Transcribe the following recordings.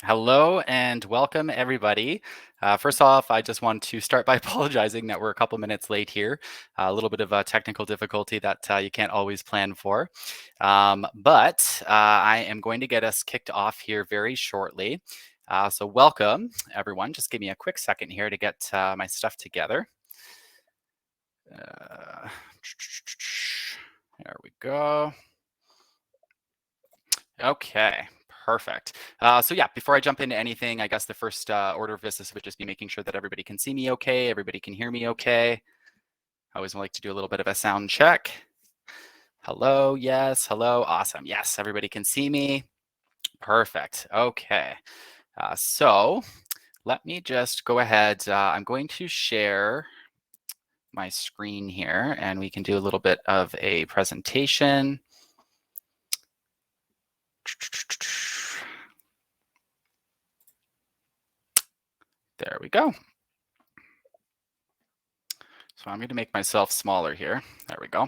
Hello and welcome, everybody. First off, I just want to start by apologizing that we're a couple minutes late here. A little bit of a technical difficulty that you can't always plan for. But I am going to get us kicked off here very shortly. So welcome, everyone. Just give me a quick second here to get my stuff together. There we go. Okay, perfect. So yeah, before I jump into anything, I guess the first order of business would just be making sure that everybody can see me okay, everybody can hear me okay. I always like to do a little bit of a sound check. Hello, yes, hello, awesome. Yes, everybody can see me. Perfect, okay. So let me just go ahead. I'm going to share my screen here and we can do a little bit of a presentation. There we go. So I'm going to make myself smaller here. There we go.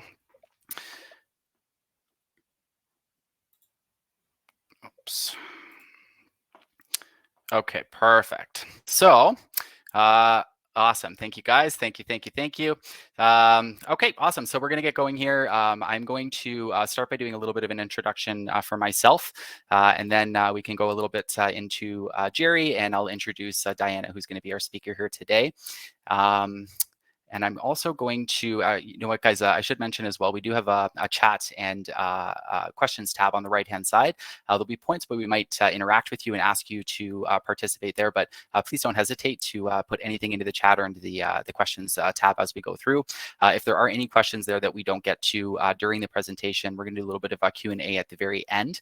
Oops. Okay, perfect. So, awesome. Thank you, guys. Thank you, thank you, thank you. Okay, awesome. So we're going to get going here. I'm going to start by doing a little bit of an introduction for myself, and then we can go a little bit into Jerry, and I'll introduce Diana, who's going to be our speaker here today. And I'm also going to, you know what, guys, I should mention as well, we do have a chat and questions tab on the right-hand side. There'll be points where we might interact with you and ask you to participate there, but please don't hesitate to put anything into the chat or into the questions tab as we go through. If there are any questions there that we don't get to during the presentation, we're going to do a little bit of a Q&A at the very end.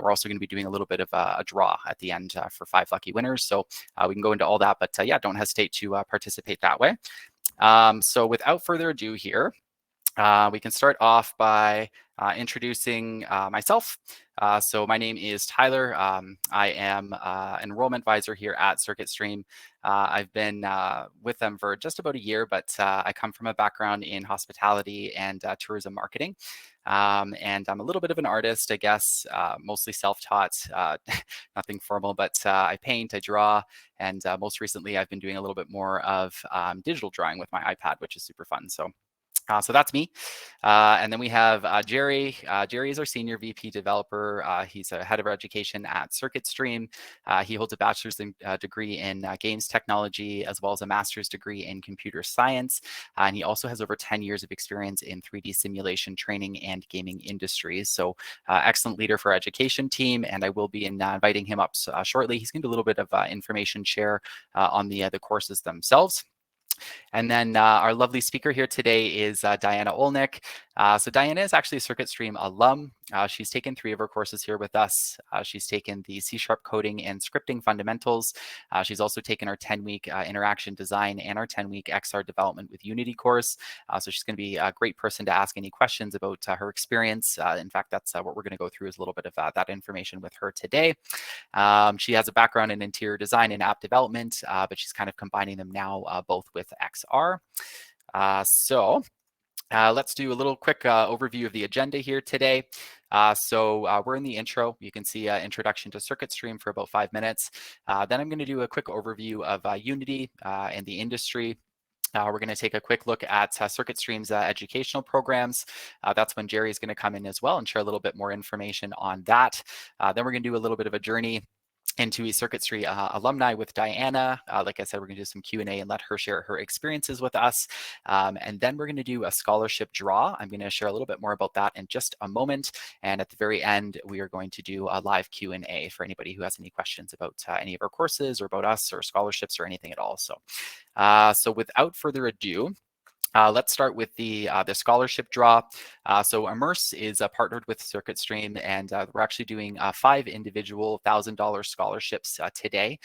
We're also going to be doing a little bit of a draw at the end for 5 lucky winners. So we can go into all that, but yeah, don't hesitate to participate that way. So without further ado here, we can start off by introducing myself. So my name is Tyler. I am an enrollment advisor here at CircuitStream. I've been with them for just about a year, but I come from a background in hospitality and tourism marketing. And I'm a little bit of an artist, I guess, mostly self-taught, nothing formal, but I paint, I draw, and most recently I've been doing a little bit more of digital drawing with my iPad, which is super fun. So that's me. And then we have Jerry. Jerry is our senior VP developer. He's a head of education at CircuitStream. He holds a bachelor's degree in games technology, as well as a master's degree in computer science. And he also has over 10 years of experience in 3D simulation training and gaming industries. So excellent leader for our education team. And I will be inviting him up shortly. He's going to do a little bit of information share on the courses themselves. And then our lovely speaker here today is Diana Olynick. So Diana is actually a CircuitStream alum. She's taken 3 of her courses here with us. She's taken the C# coding and scripting fundamentals. She's also taken our 10-week interaction design and our 10-week XR development with Unity course. So she's going to be a great person to ask any questions about her experience. In fact, that's what we're going to go through is a little bit of that information with her today. She has a background in interior design and app development, but she's kind of combining them now both with XR. So let's do a little quick overview of the agenda here today. So we're in the intro. You can see introduction to CircuitStream for about 5 minutes. Then I'm going to do a quick overview of Unity and the industry. We're going to take a quick look at CircuitStream's educational programs. That's when Jerry is going to come in as well and share a little bit more information on that. Then we're going to do a little bit of a journey into a CircuitStream alumni with Diana. Like I said, we're going to do some Q&A and let her share her experiences with us. And then we're going to do a scholarship draw. I'm going to share a little bit more about that in just a moment. And at the very end, we are going to do a live Q&A for anybody who has any questions about any of our courses or about us or scholarships or anything at all. So without further ado, let's start with the scholarship draw. So Immerse is partnered with CircuitStream, and we're actually doing 5 individual $1,000 scholarships today.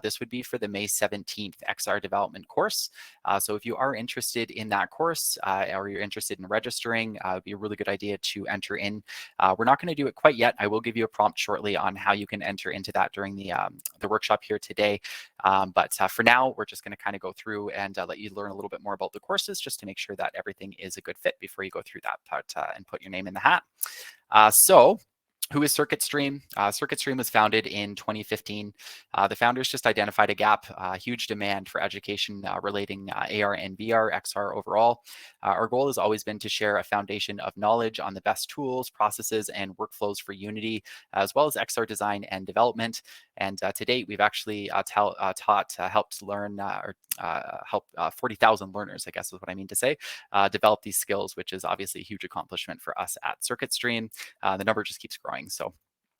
This would be for the May 17th XR development course. So if you are interested in that course or you're interested in registering, it would be a really good idea to enter in. We're not going to do it quite yet. I will give you a prompt shortly on how you can enter into that during the workshop here today. But for now, we're just going to kind of go through and let you learn a little bit more about the courses just to make sure that everything is a good fit before you go through that part and put your name in the hat. So Who is CircuitStream? CircuitStream was founded in 2015. The founders just identified a gap, huge demand for education relating AR and VR, XR overall. Our goal has always been to share a foundation of knowledge on the best tools, processes, and workflows for Unity, as well as XR design and development. And to date, we've actually helped learn or help 40,000 learners, I guess is what I mean to say, develop these skills, which is obviously a huge accomplishment for us at CircuitStream. The number just keeps growing. So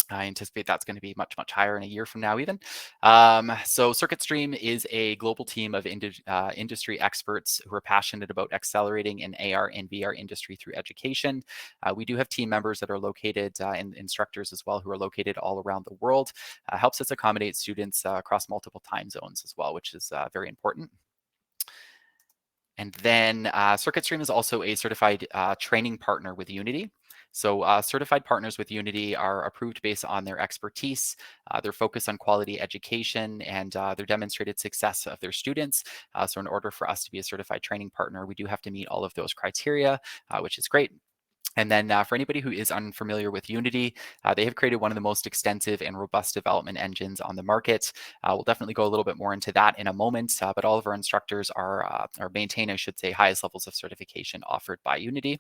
I anticipate that's going to be much, much higher in a year from now even. So CircuitStream is a global team of industry experts who are passionate about accelerating an AR and VR industry through education. We do have team members that are located and instructors as well who are located all around the world. Helps us accommodate students across multiple time zones as well, which is very important. And then CircuitStream is also a certified training partner with Unity. So certified partners with Unity are approved based on their expertise, their focus on quality education, and their demonstrated success of their students. So in order for us to be a certified training partner, we do have to meet all of those criteria, which is great. And then for anybody who is unfamiliar with Unity, they have created one of the most extensive and robust development engines on the market. We'll definitely go a little bit more into that in a moment, but all of our instructors are maintain, I should say, highest levels of certification offered by Unity.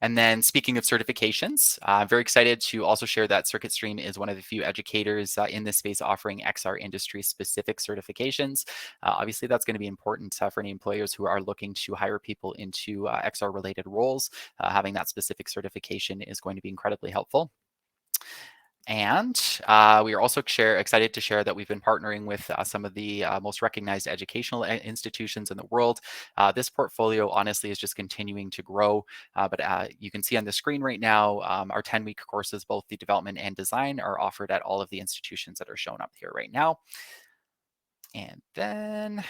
And then speaking of certifications, I'm very excited to also share that CircuitStream is one of the few educators in this space offering XR industry specific certifications. Obviously, that's going to be important for any employers who are looking to hire people into XR related roles. Having that specific certification is going to be incredibly helpful. And we are also excited to share that we've been partnering with some of the most recognized educational institutions in the world. This portfolio honestly is just continuing to grow, but you can see on the screen right now, our 10-week courses, both the development and design, are offered at all of the institutions that are shown up here right now. And then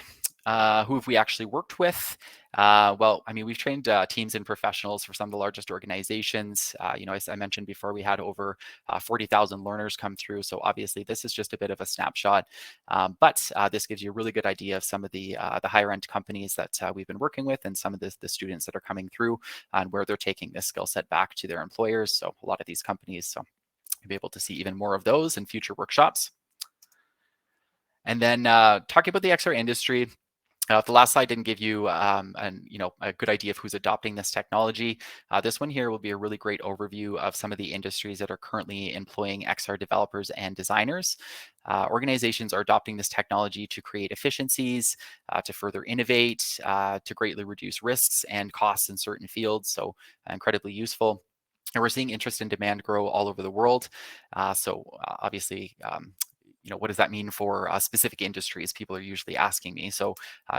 who have we actually worked with? Well, I mean, we've trained teams and professionals for some of the largest organizations. You know, as I mentioned before, we had over 40,000 learners come through. So obviously, this is just a bit of a snapshot, but this gives you a really good idea of some of the higher end companies that we've been working with and some of the students that are coming through and where they're taking this skill set back to their employers. So a lot of these companies, so you'll be able to see even more of those in future workshops. And then talking about the XR industry, if the last slide didn't give you a good idea of who's adopting this technology, this one here will be a really great overview of some of the industries that are currently employing XR developers and designers. Organizations are adopting this technology to create efficiencies, to further innovate, to greatly reduce risks and costs in certain fields. So incredibly useful. And we're seeing interest and demand grow all over the world. Obviously, you know, what does that mean for specific industries? People are usually asking me. So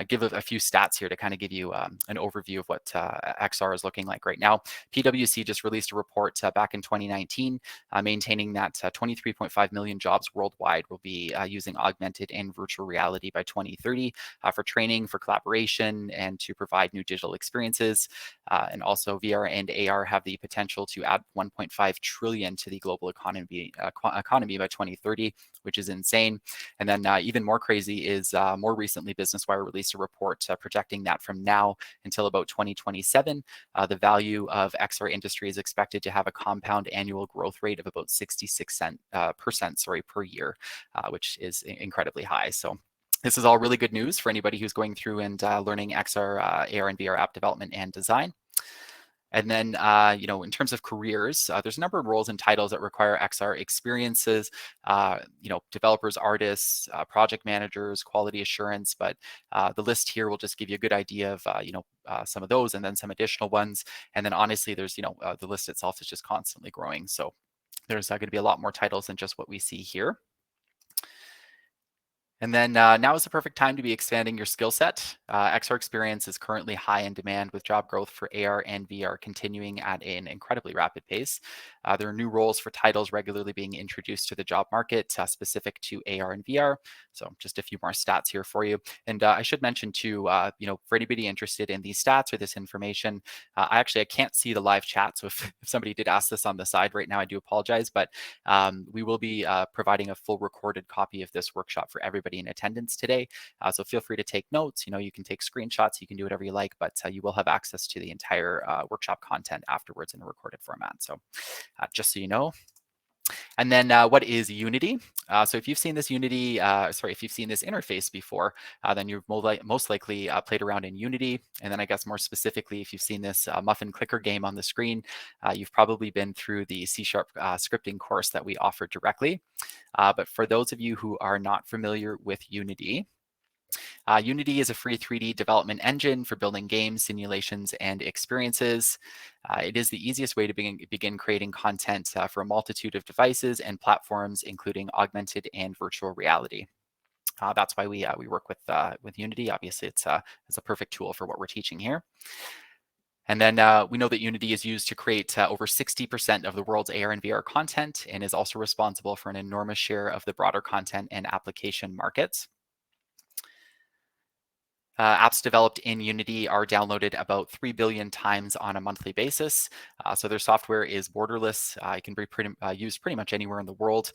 give a few stats here to kind of give you an overview of what XR is looking like right now. PwC just released a report back in 2019 maintaining that 23.5 million jobs worldwide will be using augmented and virtual reality by 2030 for training, for collaboration, and to provide new digital experiences. And also VR and AR have the potential to add 1.5 trillion to the global economy by 2030, which is insane. And then even more crazy is more recently, Business Wire released a report projecting that from now until about 2027, the value of XR industry is expected to have a compound annual growth rate of about 66% per year, which is incredibly high. So this is all really good news for anybody who's going through and learning XR, AR, and VR app development and design. And then, you know, in terms of careers, there's a number of roles and titles that require XR experiences, you know, developers, artists, project managers, quality assurance, but the list here will just give you a good idea of, you know, some of those and then some additional ones. And then honestly, there's, you know, the list itself is just constantly growing. So there's going to be a lot more titles than just what we see here. And then now is the perfect time to be expanding your skill set. XR experience is currently high in demand with job growth for AR and VR continuing at an incredibly rapid pace. There are new roles for titles regularly being introduced to the job market specific to AR and VR. So just a few more stats here for you. And I should mention too, you know, for anybody interested in these stats or this information, I can't see the live chat. So if somebody did ask this on the side right now, I do apologize, but we will be providing a full recorded copy of this workshop for everybody in attendance today. So feel free to take notes. You know, you can take screenshots, you can do whatever you like, but you will have access to the entire workshop content afterwards in a recorded format. So just so you know. And then what is Unity? So if you've seen this if you've seen this interface before, then you've most likely played around in Unity. And then I guess more specifically, if you've seen this muffin clicker game on the screen, you've probably been through the C# scripting course that we offer directly. But for those of you who are not familiar with Unity, Unity is a free 3D development engine for building games, simulations, and experiences. It is the easiest way to begin creating content for a multitude of devices and platforms, including augmented and virtual reality. That's why we work with Unity. Obviously, it's a perfect tool for what we're teaching here. And then we know that Unity is used to create over 60% of the world's AR and VR content, and is also responsible for an enormous share of the broader content and application markets. Apps developed in Unity are downloaded about 3 billion times on a monthly basis. So their software is borderless. It can be used pretty much anywhere in the world,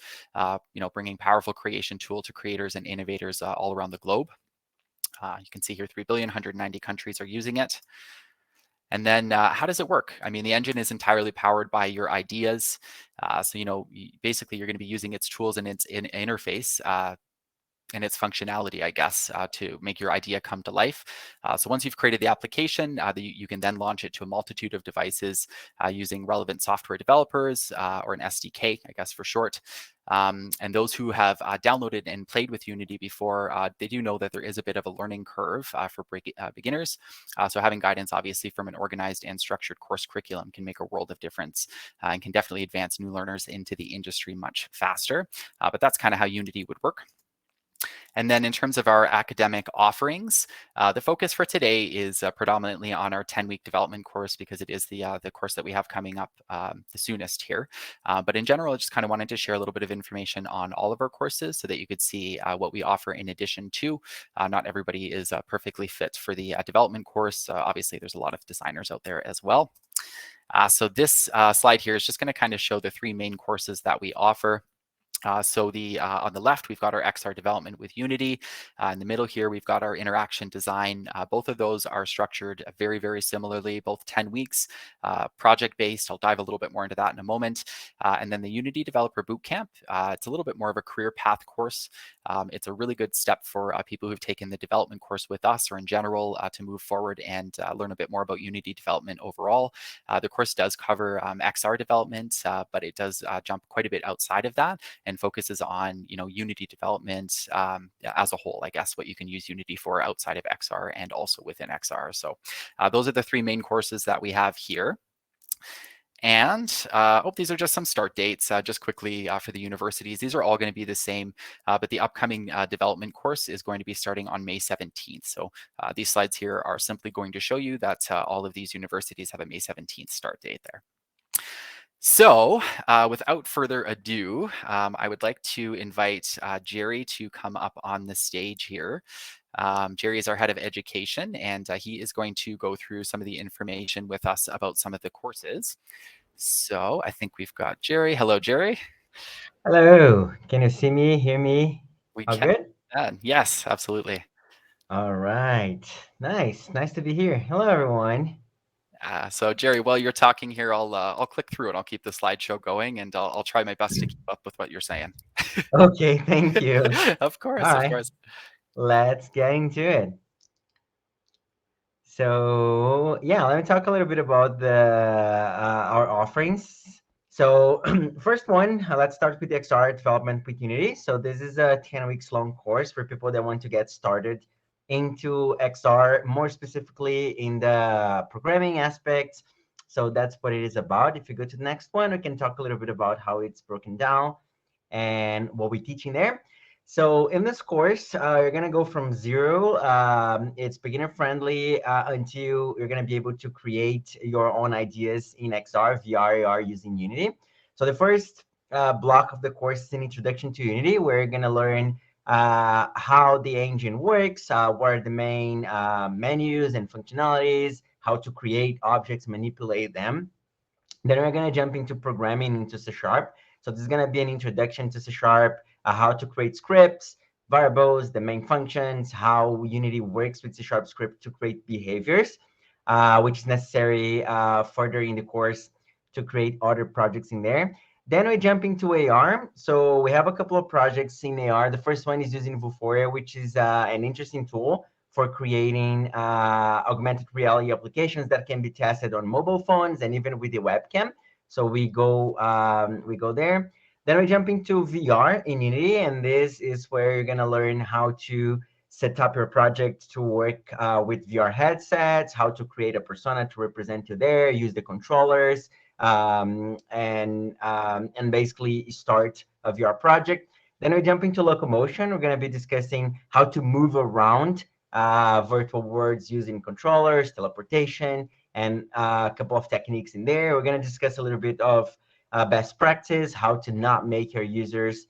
bringing powerful creation tool to creators and innovators all around the globe. You can see here 3 billion, 190 countries are using it. And then how does it work? I mean, the engine is entirely powered by your ideas. So, basically you're going to be using its tools and its interface and its functionality, I guess, to make your idea come to life. So once you've created the application, you can then launch it to a multitude of devices using relevant software developers, or an SDK, I guess for short. And those who have downloaded and played with Unity before, they do know that there is a bit of a learning curve for beginners. So having guidance, obviously, from an organized and structured course curriculum can make a world of difference and can definitely advance new learners into the industry much faster. But that's kind of how Unity would work. And then in terms of our academic offerings, the focus for today is predominantly on our 10-week development course, because it is the course that we have coming up the soonest here. But in general, I just kind of wanted to share a little bit of information on all of our courses so that you could see what we offer in addition to. Not everybody is perfectly fit for the development course. Obviously, there's a lot of designers out there as well. So this slide here is just going to kind of show the 3 main courses that we offer. So on the left, we've got our XR development with Unity. In the middle here, we've got our interaction design. Both of those are structured very, very similarly, both 10 weeks, project-based. I'll dive a little bit more into that in a moment. And then the Unity Developer Bootcamp, it's a little bit more of a career path course. It's a really good step for people who've taken the development course with us, or in general, to move forward and learn a bit more about Unity development overall. The course does cover XR development, but it does jump quite a bit outside of that and focuses on Unity development as a whole, I guess, what you can use Unity for outside of XR and also within XR. So those are the 3 main courses that we have here. And these are just some start dates, just quickly for the universities. These are all going to be the same, but the upcoming development course is going to be starting on May 17th. So these slides here are simply going to show you that all of these universities have a May 17th start date there. So without further ado, I would like to invite Jerry to come up on the stage here. Jerry is our head of education, and he is going to go through some of the information with us about some of the courses. So I think we've got Jerry. Hello, Jerry. Hello. Can you see me, hear me? We All can. good? Yes, absolutely. All right. Nice. Nice to be here. Hello, everyone. So Jerry, while you're talking here, I'll click through and I'll keep the slideshow going, and I'll try my best to keep up with what you're saying. Okay, thank you. Of All course, of right. course. Let's get into it. So, yeah, let me talk a little bit about our offerings. So, first one, let's start with the XR development with Unity. So, this is a 10 weeks long course for people that want to get started into XR, more specifically in the programming aspects. So, that's what it is about. If you go to the next one, we can talk a little bit about how it's broken down and what we're teaching there. So in this course, you're going to go from zero. It's beginner friendly until you're going to be able to create your own ideas in XR, VR, AR using Unity. So the first block of the course is an introduction to Unity, where you're going to learn how the engine works, what are the main menus and functionalities, how to create objects, manipulate them. Then we're going to jump into programming into C#. So this is going to be an introduction to C#, how to create scripts, variables, the main functions, how Unity works with C# script to create behaviors, which is necessary further in the course to create other projects in there. Then we jump into AR. So we have a couple of projects in AR. The first one is using Vuforia, which is an interesting tool for creating augmented reality applications that can be tested on mobile phones and even with the webcam. So we go there. Then we jump into VR in Unity, and this is where you're gonna learn how to set up your project to work with VR headsets, how to create a persona to represent you there, use the controllers, and basically start a VR project. Then we jump into locomotion. We're going to be discussing how to move around virtual worlds using controllers, teleportation, and a couple of techniques in there. We're going to discuss a little bit of best practice, how to not make your users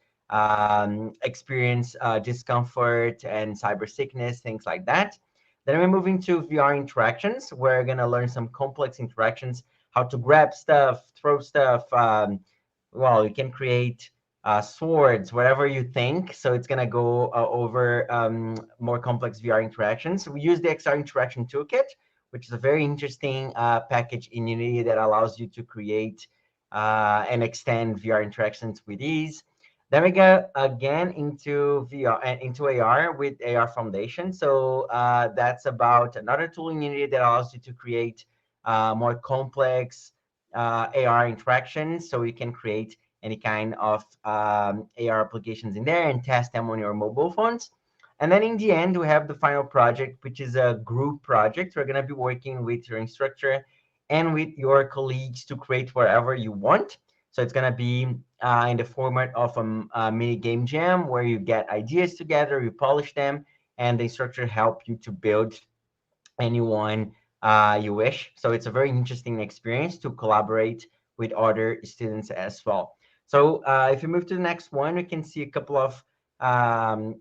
experience discomfort and cyber sickness, things like that. Then we're moving to VR interactions. We're going to learn some complex interactions, how to grab stuff, throw stuff. Well, you can create swords, whatever you think. So it's going to go over more complex VR interactions. We use the XR Interaction Toolkit, which is a very interesting package in Unity that allows you to create and extend VR interactions with ease. Then we go again into VR and into AR with AR Foundation. So that's about another tool in Unity that allows you to create more complex AR interactions. So you can create any kind of AR applications in there and test them on your mobile phones. And then in the end, we have the final project, which is a group project. We're going to be working with your instructor and with your colleagues to create whatever you want. So it's going to be in the format of a mini game jam where you get ideas together, you polish them, and the instructor help you to build anyone you wish. So it's a very interesting experience to collaborate with other students as well. So if you move to the next one, we can see a couple of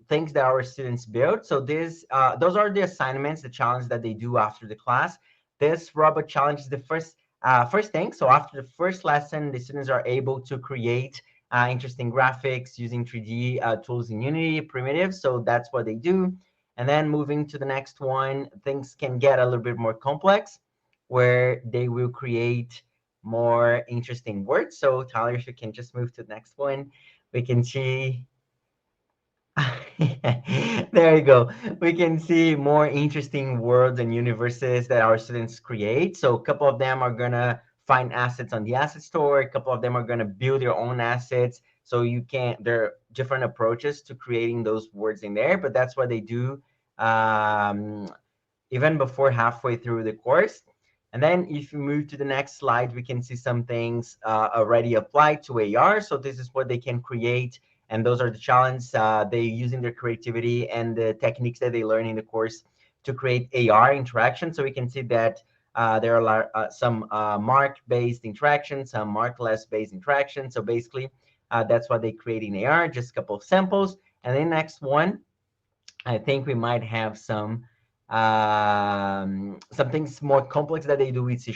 things that our students build. So those are the assignments, the challenge that they do after the class. This robot challenge is the first thing. So after the first lesson, the students are able to create interesting graphics using 3D tools in Unity, primitives. So that's what they do. And then moving to the next one, things can get a little bit more complex, where they will create more interesting words. So Tyler, if you can just move to the next one, we can see. There you go. We can see more interesting worlds and universes that our students create. So a couple of them are gonna find assets on the asset store. A couple of them are gonna build their own assets. So there are different approaches to creating those words in there, but that's what they do even before halfway through the course. And then if you move to the next slide, we can see some things already applied to AR. So this is what they can create. And those are the challenges they using their creativity and the techniques that they learn in the course to create AR interaction. So we can see that there are some mark-based interactions, some markless-based interactions. So basically, that's what they create in AR, just a couple of samples. And then next one, I think we might have some things more complex that they do with C#.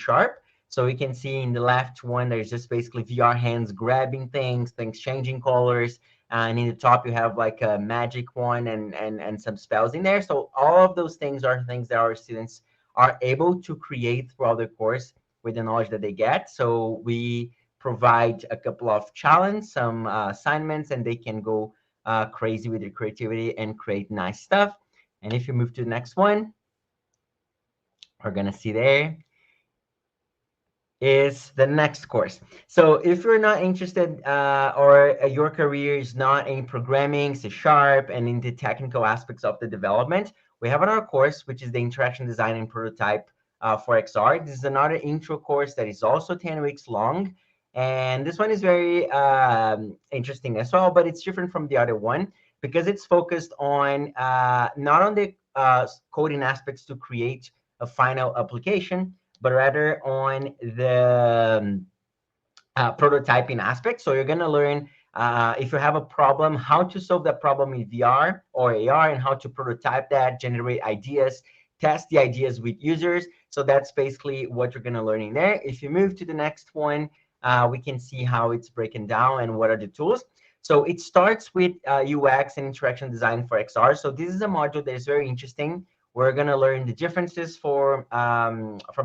So we can see in the left one, there's just basically VR hands grabbing things changing colors. And in the top, you have like a magic one and some spells in there. So all of those things are things that our students are able to create throughout the course with the knowledge that they get. So we provide a couple of challenges, some assignments, and they can go crazy with their creativity and create nice stuff. And if you move to the next one, we're going to see there is the next course. So if you're not interested or your career is not in programming, C#, and in the technical aspects of the development, we have another course, which is the Interaction Design and Prototype for XR. This is another intro course that is also 10 weeks long. And this one is very interesting as well, but it's different from the other one because it's focused on not on the coding aspects to create a final application, but rather on the prototyping aspect. So you're going to learn if you have a problem, how to solve that problem in VR or AR, and how to prototype that, generate ideas, test the ideas with users. So that's basically what you're going to learn in there. If you move to the next one, we can see how it's broken down and what are the tools. So it starts with UX and interaction design for XR. So this is a module that is very interesting. We're going to learn the differences from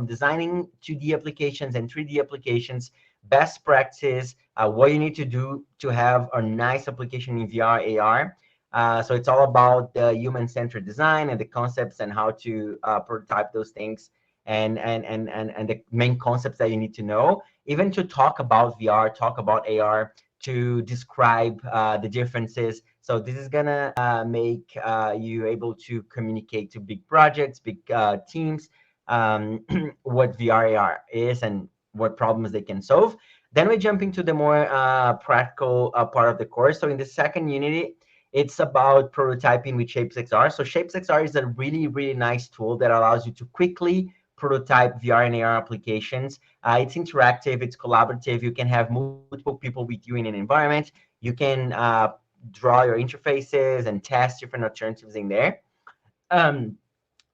designing 2D applications and 3D applications, best practice, what you need to do to have a nice application in VR, AR. So it's all about the human-centered design and the concepts and how to prototype those things and the main concepts that you need to know, even to talk about VR, talk about AR, to describe the differences. So this is gonna make you able to communicate to big projects, big teams, what VR AR is and what problems they can solve. Then we jump into the more practical part of the course. So in the second unity, it's about prototyping with ShapesXR. So ShapesXR is a really, really nice tool that allows you to quickly prototype VR and AR applications. It's interactive, it's collaborative. You can have multiple people with you in an environment. You can draw your interfaces and test different alternatives in there. Um,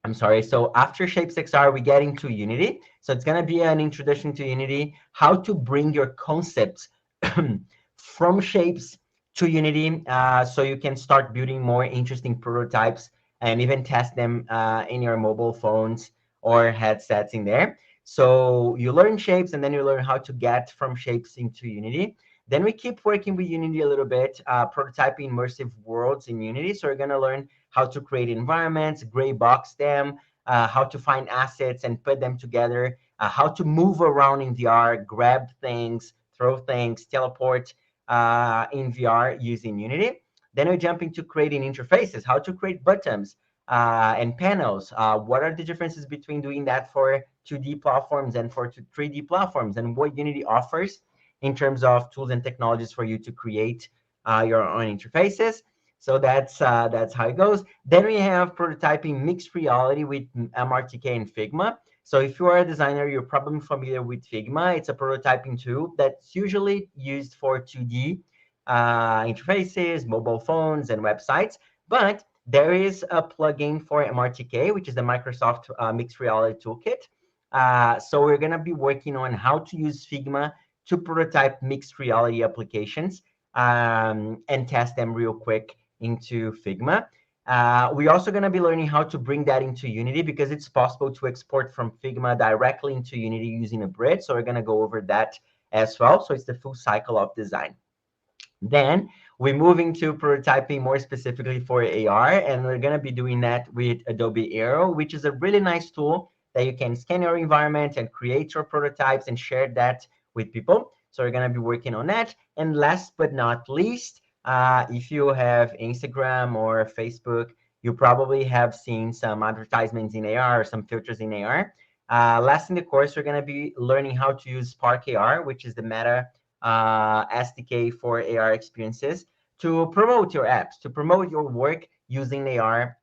I'm sorry. So after ShapesXR, we get into Unity. So it's going to be an introduction to Unity, how to bring your concepts from shapes to Unity, so you can start building more interesting prototypes and even test them in your mobile phones or headsets in there. So you learn shapes and then you learn how to get from shapes into Unity. Then we keep working with Unity a little bit, prototyping immersive worlds in Unity. So we're going to learn how to create environments, gray box them, how to find assets and put them together, how to move around in VR, grab things, throw things, teleport in VR using Unity. Then we jump into creating interfaces, how to create buttons and panels. What are the differences between doing that for 2D platforms and for 3D platforms, and what Unity offers in terms of tools and technologies for you to create your own interfaces. So that's how it goes. Then we have prototyping mixed reality with MRTK and Figma. So if you are a designer, you're probably familiar with Figma. It's a prototyping tool that's usually used for 2D interfaces, mobile phones, and websites. But there is a plugin for MRTK, which is the Microsoft Mixed Reality Toolkit. So we're going to be working on how to use Figma to prototype mixed reality applications and test them real quick into Figma. We're also going to be learning how to bring that into Unity because it's possible to export from Figma directly into Unity using a bridge. So we're going to go over that as well. So it's the full cycle of design. Then we move into prototyping more specifically for AR, and we're going to be doing that with Adobe Aero, which is a really nice tool that you can scan your environment and create your prototypes and share that with people. So we're going to be working on that. And last but not least, if you have Instagram or Facebook, you probably have seen some advertisements in AR or some filters in AR. Last in the course, we're going to be learning how to use Spark AR, which is the Meta SDK for AR experiences, to promote your apps, to promote your work using AR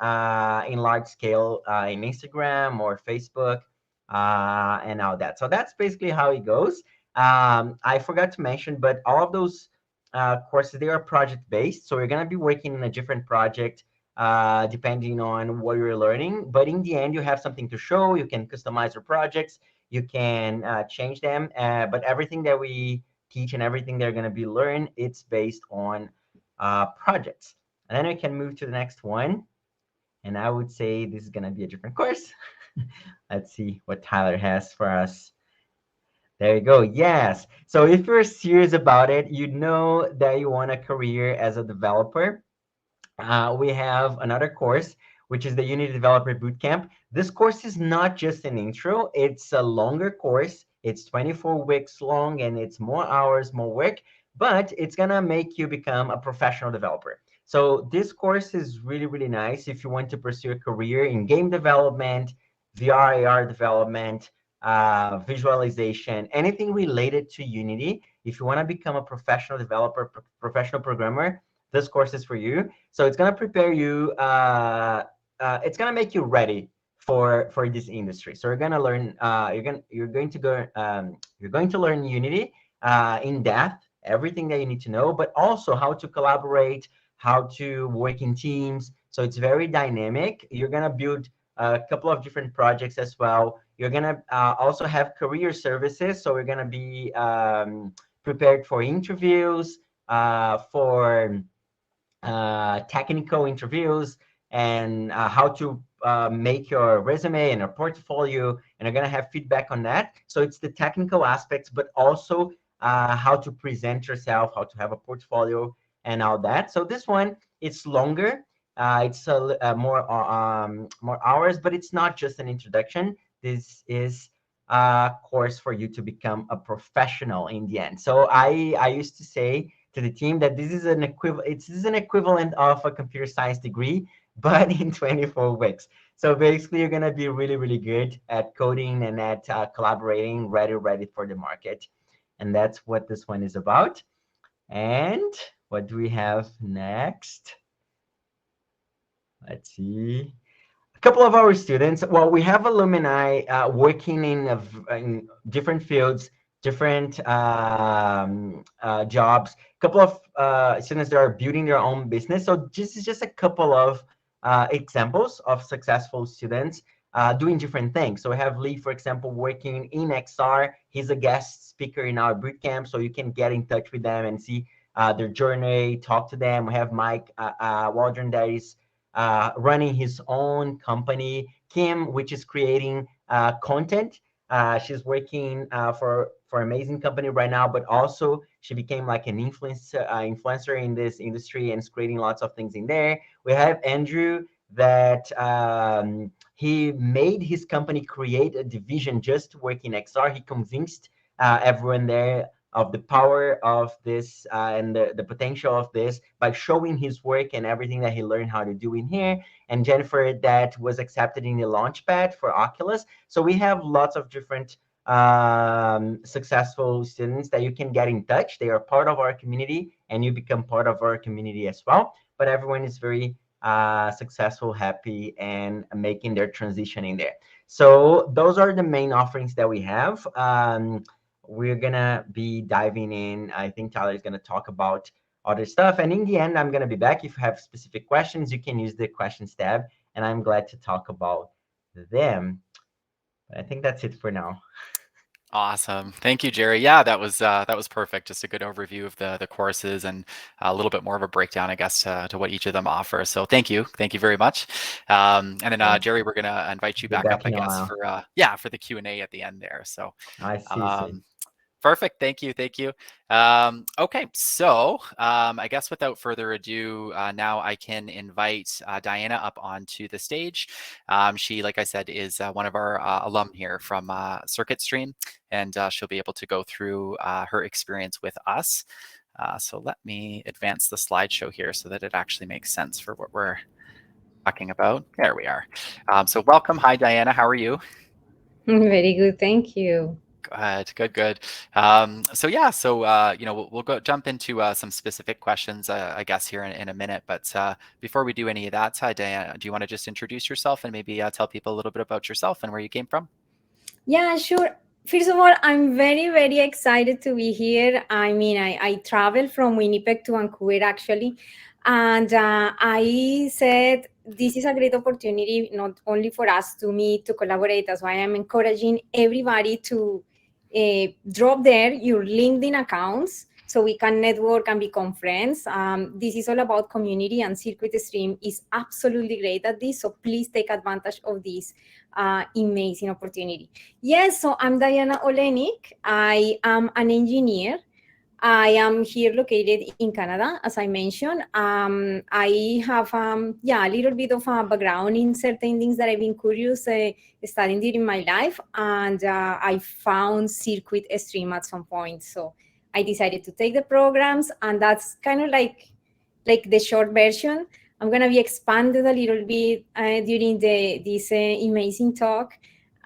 in large scale in Instagram or Facebook and all that. So that's basically how it goes. I forgot to mention, but all of those courses, they are project based. So we're going to be working in a different project depending on what you're learning. But in the end, you have something to show. You can customize your projects. You can change them. But everything that we teach and everything they're going to be learned, it's based on projects. And then we can move to the next one. And I would say this is going to be a different course. Let's see what Tyler has for us. There you go. Yes. So if you're serious about it, you know that you want a career as a developer. We have another course, which is the Unity Developer Bootcamp. This course is not just an intro, it's a longer course. It's 24 weeks long and it's more hours, more work, but it's going to make you become a professional developer. So this course is really, really nice if you want to pursue a career in game development, VR, AR development, visualization, anything related to Unity. If you want to become a professional developer, professional programmer, this course is for you. So it's gonna prepare you. It's gonna make you ready for this industry. So you're gonna learn. You're going to learn Unity in depth, everything that you need to know, but also how to collaborate, how to work in teams. So it's very dynamic. You're gonna build a couple of different projects as well. You're gonna also have career services. So we're gonna be prepared for interviews, for technical interviews, and how to make your resume and your portfolio, and are going to have feedback on that. So it's the technical aspects, but also how to present yourself, how to have a portfolio, and all that. So this one, it's longer. It's more hours, but it's not just an introduction. This is a course for you to become a professional in the end. So I used to say to the team that this is an equivalent of a computer science degree, but in 24 weeks. So basically, you're gonna be really, really good at coding and at collaborating, ready for the market. And that's what this one is about. And what do we have next? Let's see. A couple of our students, well, we have alumni working in different fields, different jobs. A couple of students that are building their own business. So this is just a couple of examples of successful students doing different things. So we have Lee, for example, working in XR. He's a guest speaker in our bootcamp, so you can get in touch with them and see their journey, talk to them. We have Mike Waldron that is running his own company. Kim, which is creating content. She's working for amazing company right now, but also she became like an influencer in this industry and is creating lots of things in there. We have Andrew that he made his company create a division just to work in XR. He convinced everyone there of the power of this and the potential of this by showing his work and everything that he learned how to do in here. And Jennifer, that was accepted in the Launchpad for Oculus. So we have lots of different successful students that you can get in touch. They are part of our community and you become part of our community as well. But everyone is very successful, happy, and making their transition in there. So those are the main offerings that we have. We're gonna be diving in. I think Tyler is gonna talk about other stuff. And in the end, I'm gonna be back. If you have specific questions, you can use the questions tab, and I'm glad to talk about them. But I think that's it for now. Awesome. Thank you, Jerry. Yeah, that was perfect. Just a good overview of the courses and a little bit more of a breakdown, I guess, to what each of them offer. So thank you very much. And then Jerry, we're gonna invite you Be back up, back I in a guess, while. for the Q&A at the end there. So I see. um, perfect. Thank you. Okay, so I guess without further ado, now I can invite Diana up onto the stage. She, like I said, is one of our alum here from Circuit Stream, and she'll be able to go through her experience with us. So let me advance the slideshow here so that it actually makes sense for what we're talking about. There we are. So welcome. Hi, Diana. How are you? Very good, thank you. Good. So yeah, you know, we'll go jump into some specific questions, I guess, here in a minute. But before we do any of that, Diana, do you want to just introduce yourself and maybe tell people a little bit about yourself and where you came from? Yeah, sure. First of all, I'm very, very excited to be here. I mean, I traveled from Winnipeg to Vancouver actually. And I said, this is a great opportunity, not only for us to meet, to collaborate. That's why I'm encouraging everybody to drop there your LinkedIn accounts so we can network and become friends. This is all about community, and Circuit Stream is absolutely great at this. So please take advantage of this amazing opportunity. Yes, so I'm Diana Olynick. I am an engineer. I am here located in Canada, as I mentioned. I have a little bit of a background in certain things that I've been curious studying during my life, and I found Circuit Stream at some point. So I decided to take the programs, and that's kind of like the short version. I'm gonna be expanded a little bit during this amazing talk.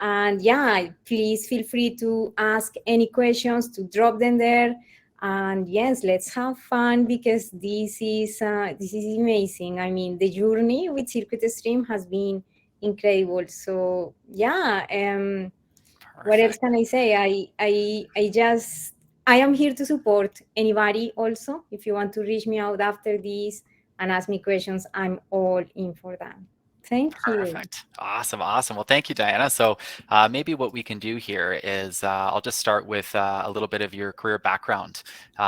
And yeah, please feel free to ask any questions, to drop them there. And yes, let's have fun because this is amazing. I mean, the journey with Circuit Stream has been incredible. So yeah, what else can I say? I am here to support anybody. Also, if you want to reach me out after this and ask me questions, I'm all in for that. Thank you. Perfect. Awesome. Well, thank you, Diana. So maybe what we can do here is I'll just start with a little bit of your career background.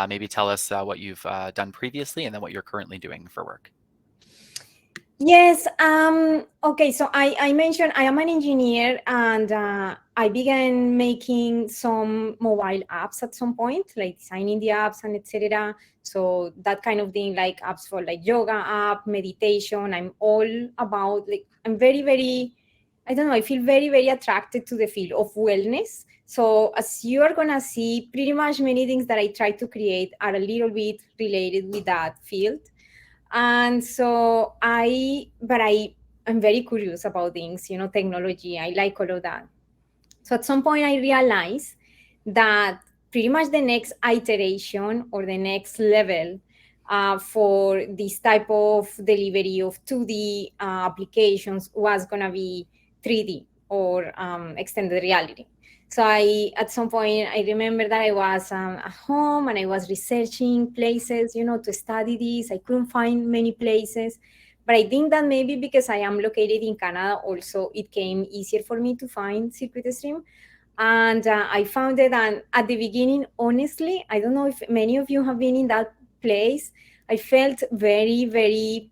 Maybe tell us what you've done previously and then what you're currently doing for work. Yes. Okay. So I mentioned I am an engineer, and I began making some mobile apps at some point, like designing the apps and etc. So that kind of thing, like apps for like yoga app, meditation. I'm all about, like, I'm very very, I don't know. I feel very very attracted to the field of wellness. So as you are gonna see, pretty much many things that I try to create are a little bit related with that field. And so I'm very curious about things, technology. I like all of that. So at some point I realized that pretty much the next iteration or the next level for this type of delivery of 2D applications was going to be 3D or extended reality. So at some point, I remember that I was at home and I was researching places, to study this. I couldn't find many places, but I think that maybe because I am located in Canada, also it came easier for me to find Circuit Stream. And I found it. And at the beginning, honestly, I don't know if many of you have been in that place. I felt very, very,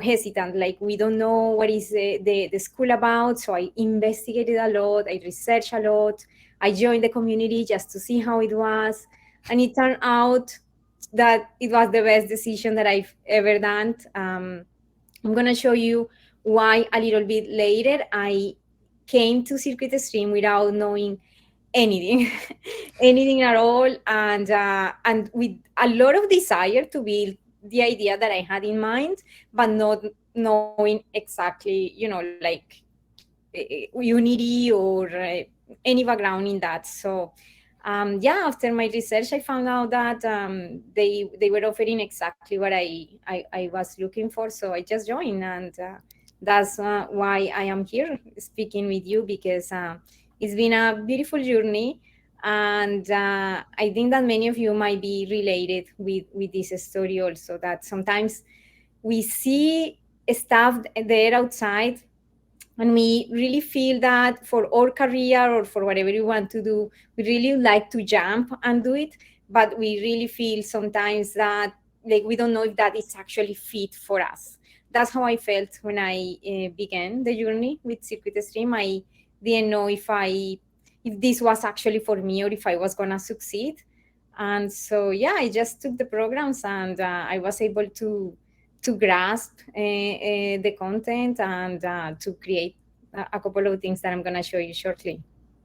hesitant. Like, we don't know what is the school about. So I investigated a lot. I researched a lot. I joined the community just to see how it was. And it turned out that it was the best decision that I've ever done. I'm going to show you why a little bit later. I came to Circuit Stream without knowing anything, anything at all, and with a lot of desire to build the idea that I had in mind, but not knowing exactly, like Unity or any background in that. So yeah, after my research, I found out that they were offering exactly what I was looking for. So I just joined, and that's why I am here speaking with you, because it's been a beautiful journey, and I think that many of you might be related with this story also. That sometimes we see stuff there outside, and we really feel that for our career or for whatever we want to do, we really like to jump and do it, but we really feel sometimes that, like, we don't know if that is actually fit for us. That's how I felt when I began the journey with Circuit Stream. I didn't know if this was actually for me or if I was gonna succeed. And so yeah, I just took the programs, and I was able to grasp the content, and to create a couple of things that I'm going to show you shortly.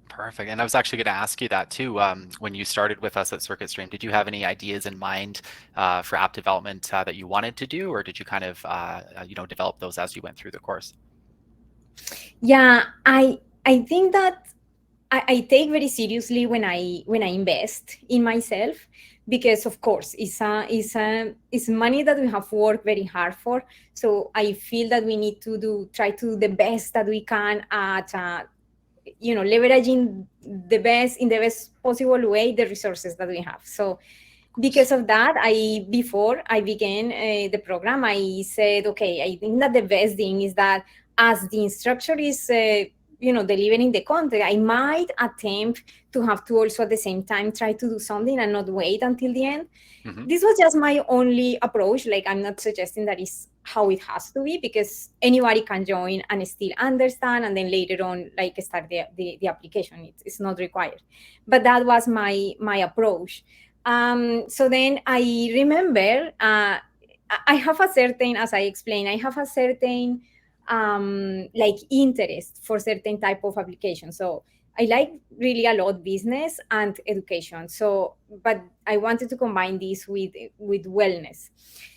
Perfect. And I was actually going to ask you that too. When you started with us at Circuit Stream, did you have any ideas in mind for app development that you wanted to do, or did you kind of develop those as you went through the course? Yeah, I think that I take very seriously when I invest in myself, because of course it's money that we have worked very hard for. So I feel that we need to try to do the best that we can at leveraging the best in the best possible way the resources that we have. So because of that, before I began the program, I said, okay, I think that the best thing is that as the instructor is delivering the content, I might attempt to have to also at the same time try to do something and not wait until the end. Mm-hmm. This was just my only approach. Like, I'm not suggesting that is how it has to be, because anybody can join and still understand, and then later on, like, start the application. It's not required. But that was my approach. So then I remember I have a certain, as I explained, I have a certain like interest for certain type of application. So I like really a lot business and education. So, but I wanted to combine this with wellness.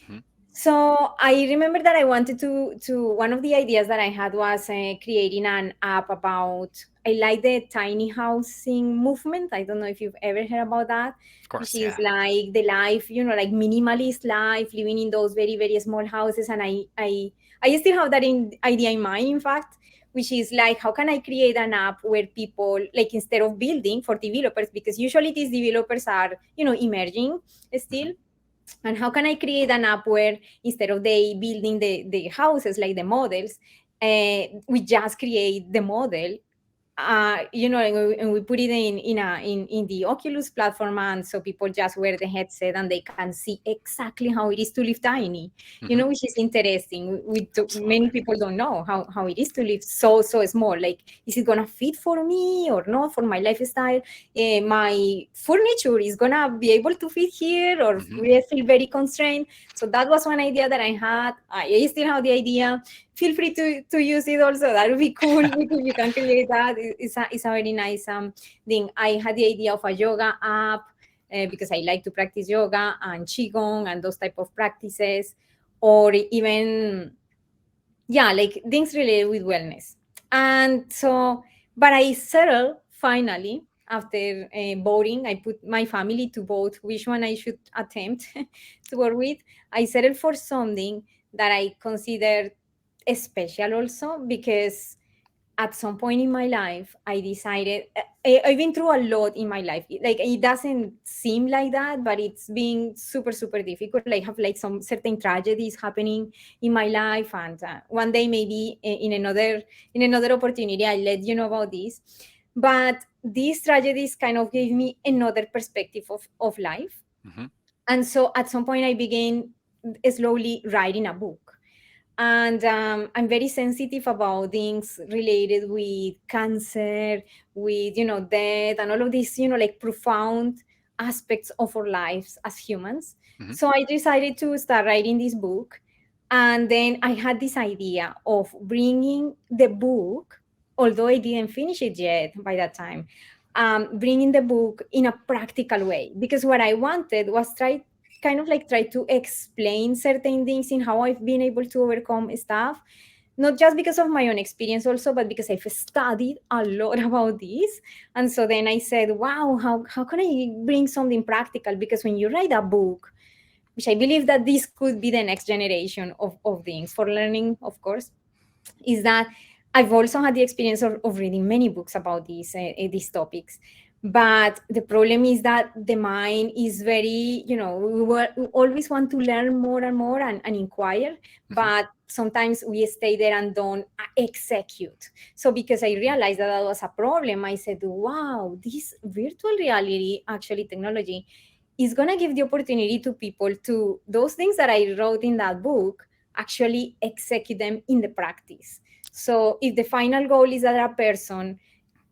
Mm-hmm. So I remember that I wanted to one of the ideas that I had was creating an app about, I like the tiny housing movement. I don't know if you've ever heard about that. Of course, Which is yeah. like the life, like minimalist life, living in those very, very small houses. And I still have that idea in mind, in fact, which is like, how can I create an app where people, like, instead of building for developers, because usually these developers are, emerging still. Mm-hmm. And how can I create an app where instead of they building the houses, like the models, we just create the model and we put it in the Oculus platform, and so people just wear the headset and they can see exactly how it is to live tiny, which is interesting. Many people don't know how it is to live so small. Like, is it gonna fit for me or not for my lifestyle? My furniture is gonna be able to fit here, or we feel very constrained. So that was one idea that I had. I still have the idea. Feel free to use it also. That would be cool because you can create that. It's a very nice thing. I had the idea of a yoga app because I like to practice yoga and qigong and those type of practices, or even like things related with wellness. And so, but I settled finally after voting. I put my family to vote which one I should attempt to work with. I settled for something that I consider special also, because at some point in my life I decided I've been through a lot in my life. Like, it doesn't seem like that, but it's been super difficult. I have like some certain tragedies happening in my life, and one day maybe in another opportunity I'll let you know about this. But these tragedies kind of gave me another perspective of life. And so at some point I began slowly writing a book. And I'm very sensitive about things related with cancer, with death, and all of these like profound aspects of our lives as humans. So I decided to start writing this book, and then I had this idea of bringing the book, although I didn't finish it yet by that time, bringing the book in a practical way, because what I wanted was try to explain certain things in how I've been able to overcome stuff, not just because of my own experience also, but because I've studied a lot about this. And so then I said, wow, how can I bring something practical? Because when you write a book, which I believe that this could be the next generation of things for learning, of course, is that I've also had the experience of reading many books about these topics. But the problem is that the mind is very, we always want to learn more and more and inquire, but sometimes we stay there and don't execute. So because I realized that was a problem, I said, wow, this virtual reality, actually technology, is going to give the opportunity to people to those things that I wrote in that book, actually execute them in the practice. So if the final goal is that a person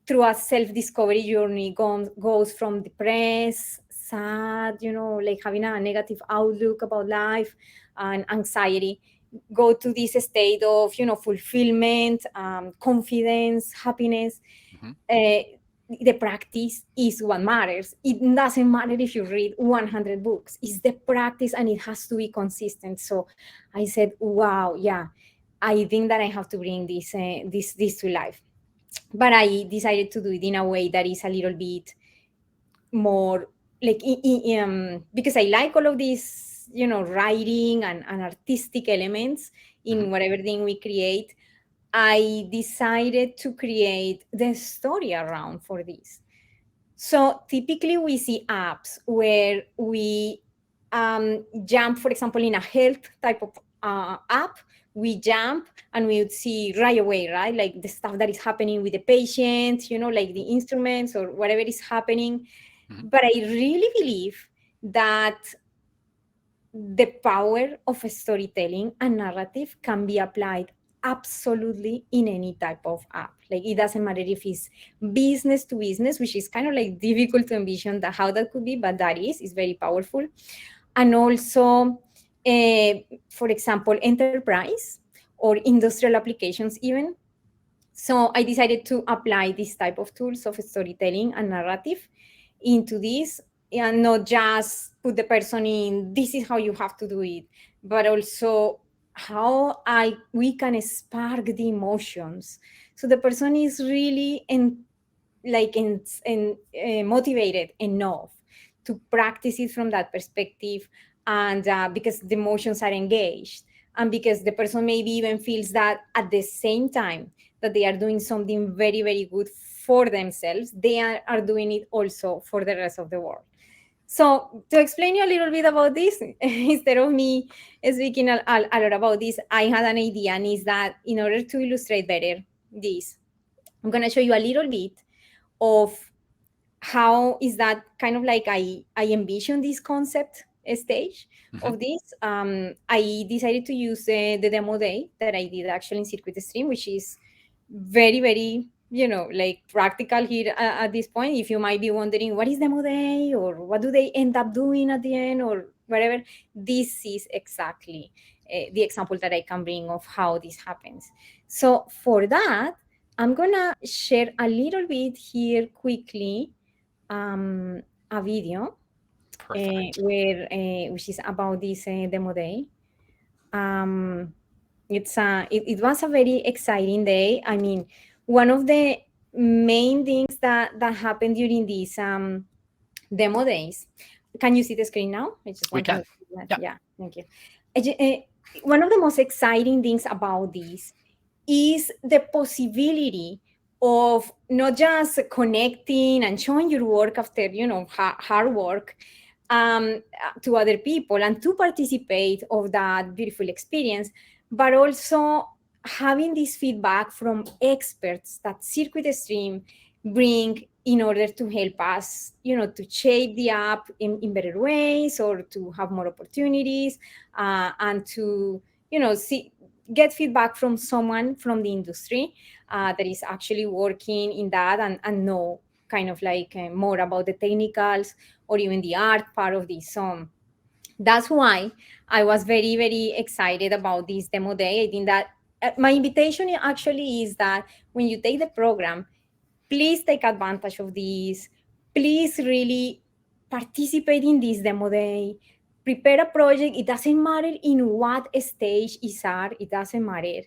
through a self-discovery journey goes from depressed, sad, like having a negative outlook about life and anxiety, go to this state of, fulfillment, confidence, happiness, the practice is what matters. It doesn't matter if you read 100 books. It's the practice, and it has to be consistent. So I said, wow, yeah, I think that I have to bring this to life. But I decided to do it in a way that is a little bit more like, because I like all of these, writing and artistic elements in whatever thing we create. I decided to create the story around for this. So typically we see apps where we jump, for example, in a health type of app, we jump and we would see right away, right? Like the stuff that is happening with the patient, like the instruments or whatever is happening. But I really believe that the power of storytelling and narrative can be applied absolutely in any type of app. Like, it doesn't matter if it's business to business, which is kind of like difficult to envision how that could be, but that is very powerful. And also, for example, enterprise or industrial applications even. So I decided to apply this type of tools of storytelling and narrative into this, and not just put the person in, this is how you have to do it, but also how we can spark the emotions. So the person is really motivated enough to practice it from that perspective, and because the emotions are engaged, and because the person maybe even feels that at the same time that they are doing something very good for themselves, they are doing it also for the rest of the world. So to explain you a little bit about this, instead of me speaking a lot about this, I had an idea, and is that in order to illustrate better this, I'm going to show you a little bit of how is that kind of like I envision this concept stage of this. I decided to use the demo day that I did actually in Circuit Stream, which is very, very, like practical here at this point. If you might be wondering what is demo day or what do they end up doing at the end or whatever, this is exactly the example that I can bring of how this happens. So for that, I'm gonna share a little bit here quickly a video where which is about this demo day. It was a very exciting day. I mean, one of the main things that happened during these demo days. Can you see the screen now? I just want to make sure that, yeah, thank you. One of the most exciting things about this is the possibility of not just connecting and showing your work after hard work to other people and to participate of that beautiful experience, but also having this feedback from experts that Circuit Stream bring in order to help us, to shape the app in better ways or to have more opportunities and to, get feedback from someone from the industry that is actually working in that and know kind of like more about the technicals or even the art part of this. So that's why I was very, very excited about this demo day. I think that my invitation actually is that when you take the program, please take advantage of this. Please really participate in this demo day. Prepare a project. It doesn't matter in what stage is at. It doesn't matter.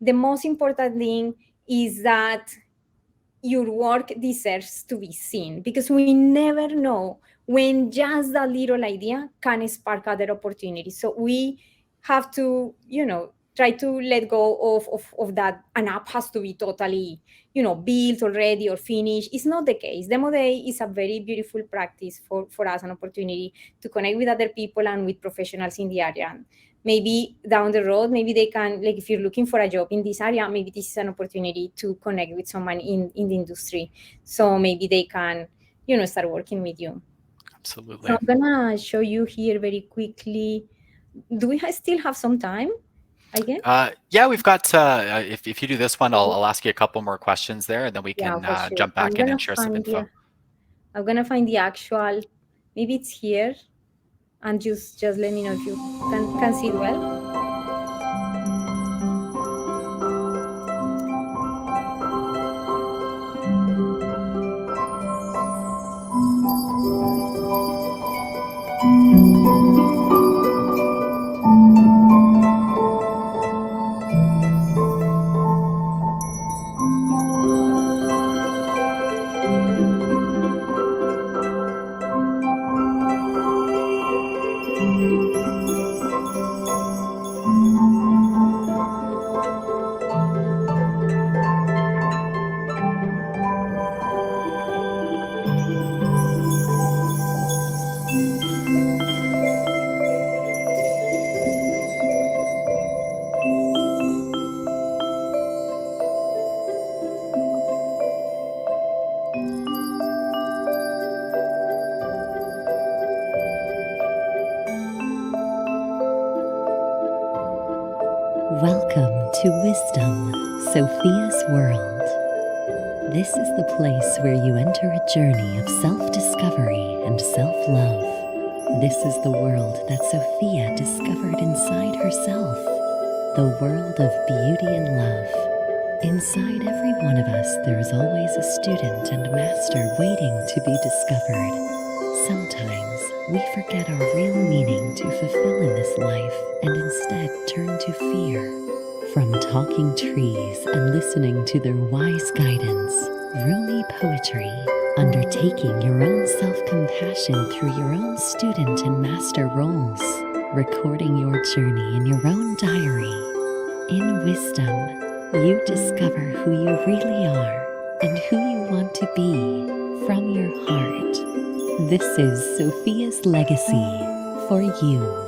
The most important thing is that your work deserves to be seen because we never know when just that little idea can spark other opportunities. So we have to, try to let go of that. An app has to be totally, built already or finished. It's not the case. Demo day is a very beautiful practice for us, an opportunity to connect with other people and with professionals in the area. And maybe down the road, maybe they can, like if you're looking for a job in this area, maybe this is an opportunity to connect with someone in the industry. So maybe they can, start working with you. Absolutely. So I'm gonna show you here very quickly. Do we still have some time? I guess. Yeah, we've got. If you do this one, I'll ask you a couple more questions there, and then we can for sure. jump back in and share some info. I'm gonna find the actual. Maybe it's here, and just let me know if you can see it well. Welcome to Wisdom, Sophia's World. This is the place where you enter a journey of self-discovery and self-love. This is the world that Sophia discovered inside herself, the world of beauty and love. Inside every one of us, there is always a student and master waiting to be discovered. Sometimes we forget our real meaning to fulfill in this life and instead turn to fear. From talking trees and listening to their wise guidance, Rumi poetry, undertaking your own self-compassion through your own student and master roles, recording your journey in your own diary. In wisdom, you discover who you really are and who you want to be from your heart. This is Sophia's legacy for you.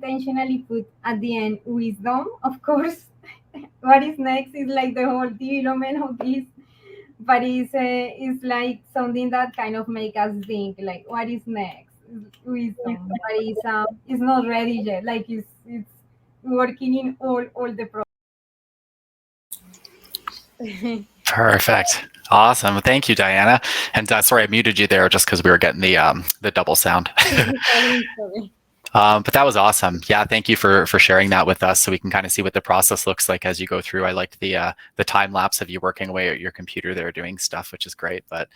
intentionally put at the end wisdom, of course. What is next is like the whole development of this, but it's like something that kind of make us think like, what is next? Wisdom, but it's not ready yet. Like it's working in all the Perfect. Awesome. Thank you, Diana. And sorry, I muted you there just because we were getting the double sound. Sorry. But that was awesome. Yeah, thank you for sharing that with us, so we can kind of see what the process looks like as you go through. I liked the time lapse of you working away at your computer there doing stuff, which is great. But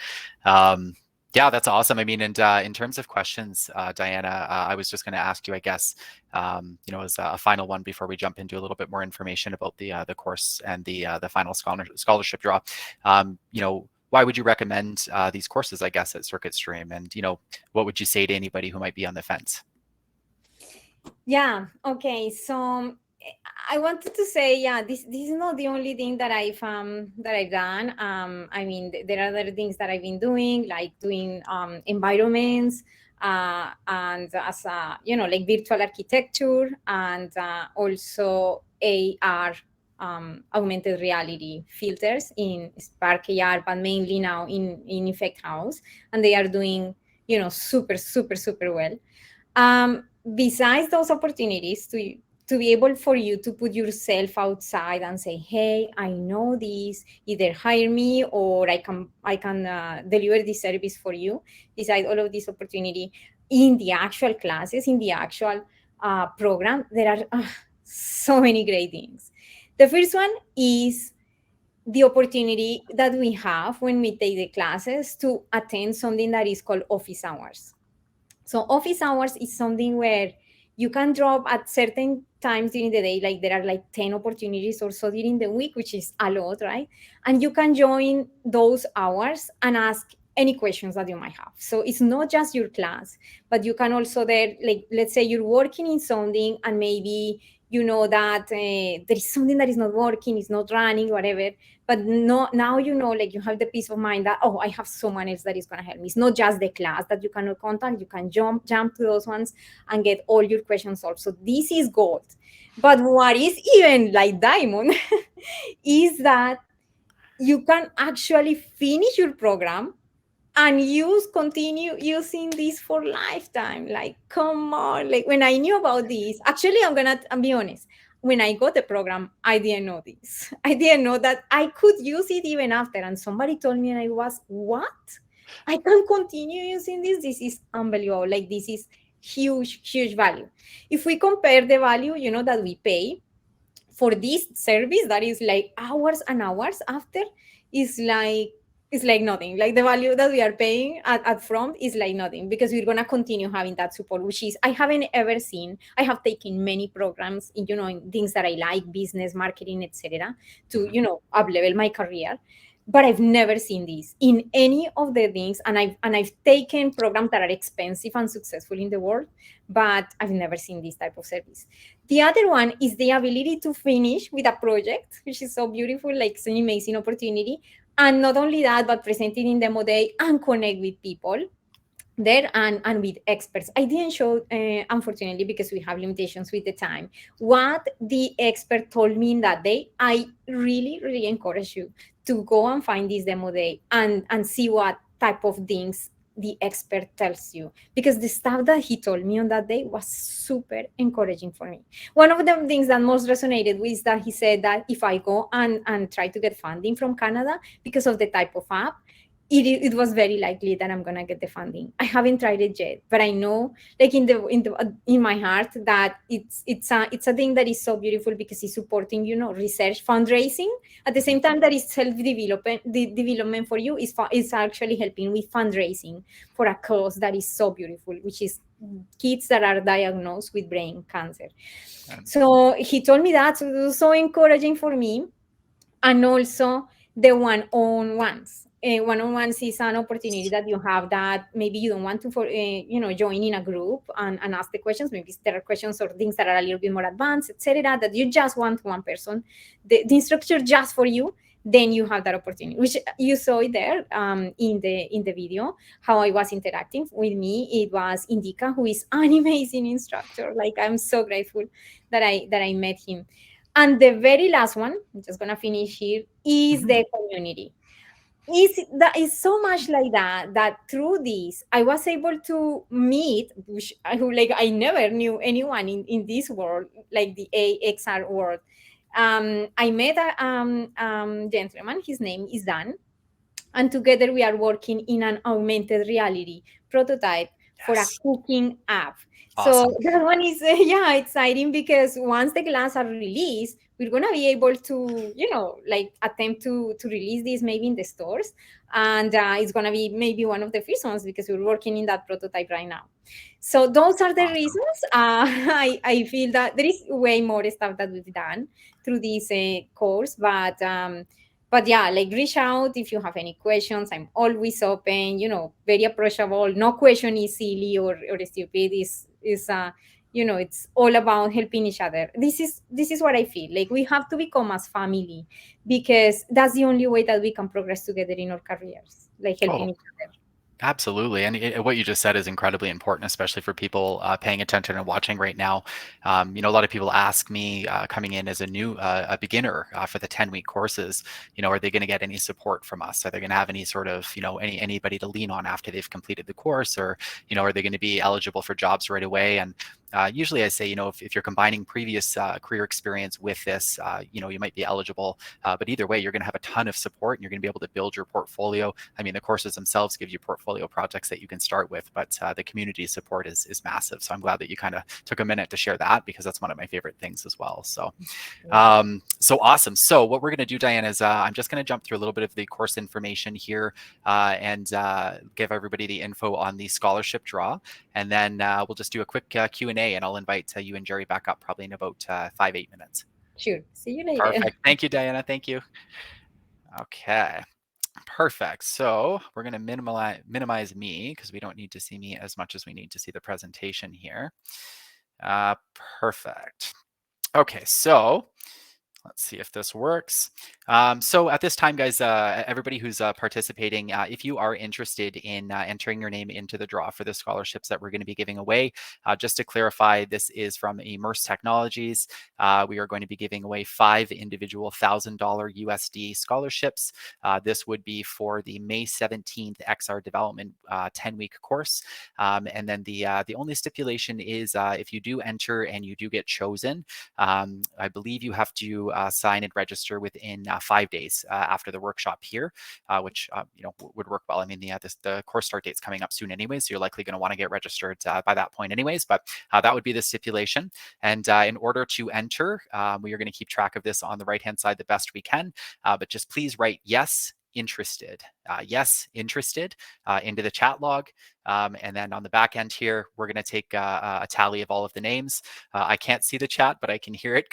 yeah, that's awesome. I mean, and in terms of questions, Diana, I was just going to ask you, I guess, as a final one before we jump into a little bit more information about the course and the final scholarship draw. Why would you recommend these courses, I guess, at Circuit Stream? And what would you say to anybody who might be on the fence? Yeah. Okay. So I wanted to say, yeah, this is not the only thing that I've done. I mean, there are other things that I've been doing, like doing environments and as like virtual architecture and also AR, augmented reality filters in Spark AR, but mainly now in Effect House, and they are doing super well. Besides those opportunities to be able for you to put yourself outside and say, hey, I know this, either hire me or I can deliver this service for you. Besides all of this opportunity in the actual classes, in the actual program, there are so many great things. The first one is the opportunity that we have when we take the classes to attend something that is called office hours. So office hours is something where you can drop at certain times during the day, like there are like 10 opportunities or so during the week, which is a lot, right? And you can join those hours and ask any questions that you might have. So it's not just your class, but you can also there, like, let's say you're working in something and maybe you know that there is something that is not working, it's not running, whatever. But no, now like you have the peace of mind that, oh, I have someone else that is going to help me. It's not just the class that you cannot contact. You can jump to those ones and get all your questions solved. So this is gold. But what is even like diamond is that you can actually finish your program and continue using this for lifetime. Like, come on. Like when I knew about this, actually, I'll be honest. When I got the program, I didn't know this. I didn't know that I could use it even after. And somebody told me and I was, what? I can continue using this? This is unbelievable. Like this is huge value. If we compare the value, that we pay for this service, that is like hours and hours after, is like nothing. Like the value that we are paying at front is like nothing, because we're going to continue having that support, which is I haven't ever seen. I have taken many programs in in things that I like, business, marketing, etc., to up level my career, but I've never seen this in any of the things. And I've taken programs that are expensive and successful in the world, but I've never seen this type of service. The other one is the ability to finish with a project, which is so beautiful. Like it's an amazing opportunity. And not only that, but presenting in demo day and connect with people there and with experts. I didn't show, unfortunately, because we have limitations with the time, what the expert told me in that day. I really encourage you to go and find this demo day and see what type of things the expert tells you, because the stuff that he told me on that day was super encouraging for me. One of the things that most resonated with that he said that if I go and try to get funding from Canada because of the type of app, it was very likely that I'm gonna get the funding. I haven't tried it yet, but I know, like in my heart, that it's a thing that is so beautiful because it's supporting research, fundraising at the same time that is self-development. The development for you is actually helping with fundraising for a cause that is so beautiful, which is kids that are diagnosed with brain cancer. So he told me that, so it was so encouraging for me. And also the one-on-ones. One-on-ones is an opportunity that you have that maybe you don't want to join in a group and ask the questions. Maybe there are questions or things that are a little bit more advanced, etc., that you just want one person, the instructor just for you. then you have that opportunity, which you saw it there in the video, how I was interacting with me. It was Indica, who is an amazing instructor. Like, I'm so grateful that I met him. And the very last one, I'm just gonna finish here, is the community. Is so much like that through this I was able to meet, which I never knew anyone in this world, like the AXR world. I met a gentleman, his name is Dan, and together we are working in an augmented reality prototype for a Yes. cooking app. Awesome. So that one is exciting, because once the glass are released, we're gonna be able to like attempt to release this maybe in the stores, and it's gonna be maybe one of the first ones, because we're working in that prototype right now. So those are the Awesome. reasons. I feel that there is way more stuff that we've done through this course, but yeah, like, reach out if you have any questions. I'm always open, very approachable. No question is silly or stupid. It's all about helping each other. This is what I feel. Like, we have to become as family, because that's the only way that we can progress together in our careers, like helping Oh, each other. absolutely. And what you just said is incredibly important, especially for people paying attention and watching right now. A lot of people ask me coming in as a beginner for the 10-week courses, are they going to get any support from us? Are they going to have any sort of, anybody to lean on after they've completed the course, or, are they going to be eligible for jobs right away? And usually I say, if you're combining previous career experience with this, you might be eligible. But either way, you're going to have a ton of support, and you're going to be able to build your portfolio. I mean, the courses themselves give you portfolio projects that you can start with, but the community support is massive. So I'm glad that you kind of took a minute to share that, because that's one of my favorite things as well. So, so awesome. So what we're going to do, Diana, is I'm just going to jump through a little bit of the course information here and give everybody the info on the scholarship draw. And then we'll just do a quick Q&A, and I'll invite you and Jerry back up probably in about 5-8 minutes. Sure. See you later. Perfect. Thank you, Diana. Thank you. Okay. Perfect. So we're going to minimize me, because we don't need to see me as much as we need to see the presentation here. Perfect. Okay, so let's see if this works. So at this time, guys, everybody who's participating, if you are interested in entering your name into the draw for the scholarships that we're going to be giving away, just to clarify, this is from Immerse Technologies. We are going to be giving away 5 individual $1,000 USD scholarships. This would be for the May 17th XR Development 10-week course. And then the only stipulation is if you do enter and you do get chosen, I believe you have to sign and register within 5 days after the workshop here, which would work well. I mean, the course start date's coming up soon anyways, so you're likely going to want to get registered by that point anyways, but that would be the stipulation. And in order to enter, we are going to keep track of this on the right-hand side the best we can, but just please write yes, interested, into the chat log. And then on the back end here, we're going to take a tally of all of the names. I can't see the chat, but I can hear it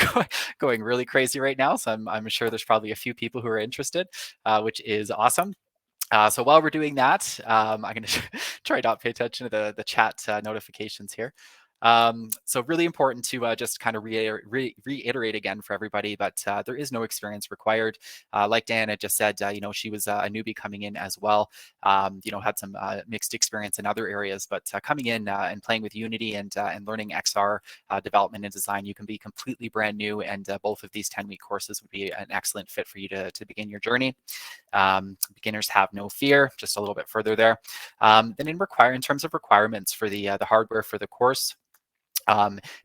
going really crazy right now. So I'm sure there's probably a few people who are interested, which is awesome. So while we're doing that, I'm going to try not pay attention to the chat notifications here. So really important to just kind of reiterate again for everybody, but there is no experience required. Like Diana just said, she was a newbie coming in as well, had some mixed experience in other areas, but coming in and playing with Unity and learning XR development and design, you can be completely brand new, and both of these 10-week courses would be an excellent fit for you to begin your journey. Beginners have no fear, just a little bit further there. Then in terms of requirements for the hardware for the course,